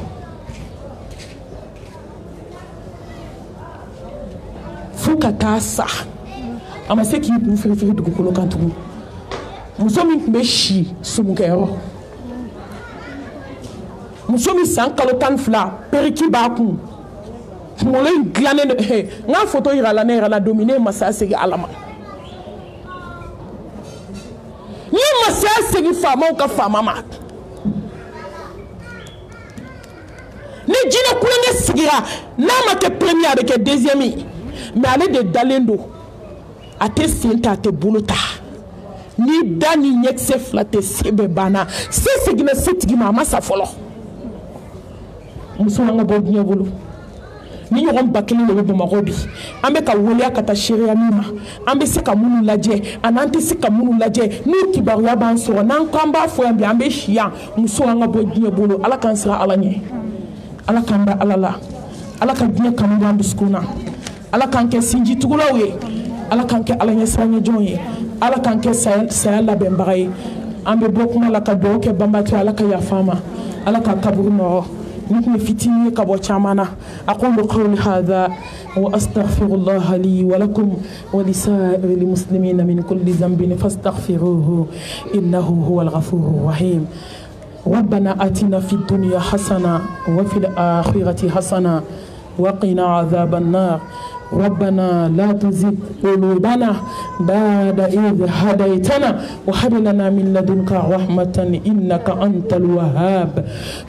fuka tasa ama seki bu fefere du ko kantu musomi be shi sumukero musomi sankalo tan fla periki baku mole glane nga photo ira la dominer masasegi alama ni masasegi fama ka fama ma ni jina kulenge sigira na ma ke premier avec deuxième mais aller de dalendo ate sinta te buluta ni dani nyekse flate sebe bana segina setigi mama sa folo musulanga bodnya bulu ni yoron bakeli le be magobi ambe ka wolia kata sheria mima ambe se ka munu laje ananti se ka munu laje ni kibaru ya ban so nan kamba fo ambe shia musulanga bodnya bulu ala kan sira ala nye ala kan ba ala ala kan dinya kan ba biskuna ala kan ke sinji tugulawe ala kan ke ala nye sanya jonye ala kan ke sa la bembaye ambe bokuma la ka do ke bambatu ala ka ya fama ala ka kaburu no نحن فتني كبوشامنا أقول قولي هذا وأستغفر الله لي ولكم ولسائر المسلمين من كل ذنب فاستغفروه إنه هو الغفور الرحيم ربنا آتنا في الدنيا حسنة وفي الآخرة حسنة وقنا عذاب النار ربنا لا تزغ قلوبنا بعد إذ هديتنا وهب لنا من لدنك رحمة إنك أنت الوهاب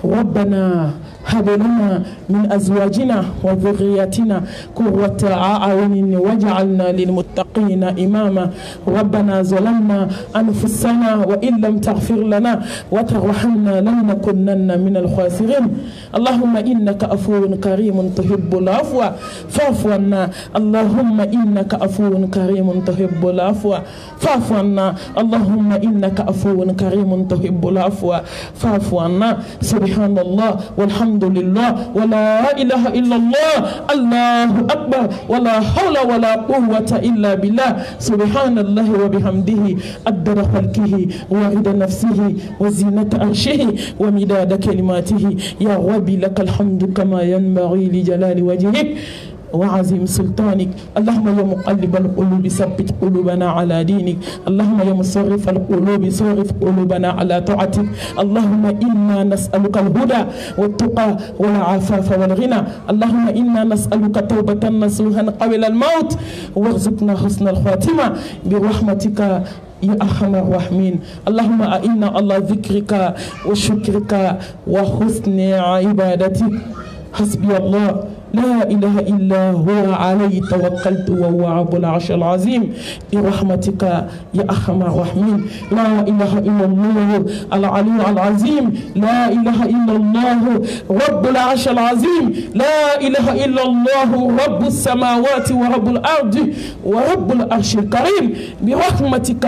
ربنا هب لنا من أزواجنا وذرياتنا قرة أعين واجعلنا للمتقين إماما ربنا ظلمنا أنفسنا وإن لم تغفر لنا وترحمنا لنكونن من الخاسرين اللهم إنك عفو كريم تحب العفو فاعف عنا عنا. اللهم إنك عفو كريم تحب العفو فاعف عنا. اللهم إنك عفو كريم تحب العفو فاعف عنا. سبحان الله والحمد لله ولا إله إلا الله الله أكبر ولا حول ولا قوة إلا بالله. سبحان الله وبحمده عدد خلقه ورضا نفسه وزينة عرشه ومداد كلماته. يا ربي لك الحمد كما ينبغي لجلال وجهك وعظيم سلطانك. اللهم يا مقلب القلوب ثبت قلوبنا على دينك. اللهم يا مصرف القلوب صرف قلوبنا على طاعتك. اللهم إنا نسألك الهدى والتقى والعفاف والغنى. اللهم إنا نسألك توبة نصوحا قبل الموت وارزقنا حسن الخاتمة برحمتك يا أرحم الراحمين. اللهم أعنا على ذكرك وشكرك وحسن عبادتك. حسبي الله لا إله إلا هو عليه توكلت وهو رب العرش العظيم برحمتك يا أرحم الراحمين. لا إله إلا الله العلي العظيم. لا إله إلا الله رب العرش العظيم. لا إله إلا الله رب السماوات ورب الأرض ورب العرش الكريم برحمتك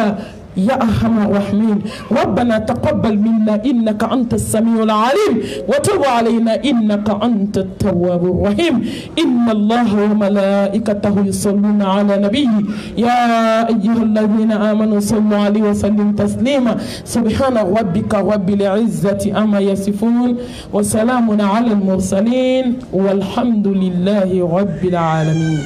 يا أرحم الراحمين. ربنا تقبل منا إنك أنت السميع العليم وتب علينا إنك أنت التواب الرحيم. إن الله وملائكته يصلون على نبيه يا أيها الذين آمنوا صلوا عليه وسلموا تسليما. سبحان ربك رب العزة أما يصفون وسلام على المرسلين والحمد لله رب العالمين.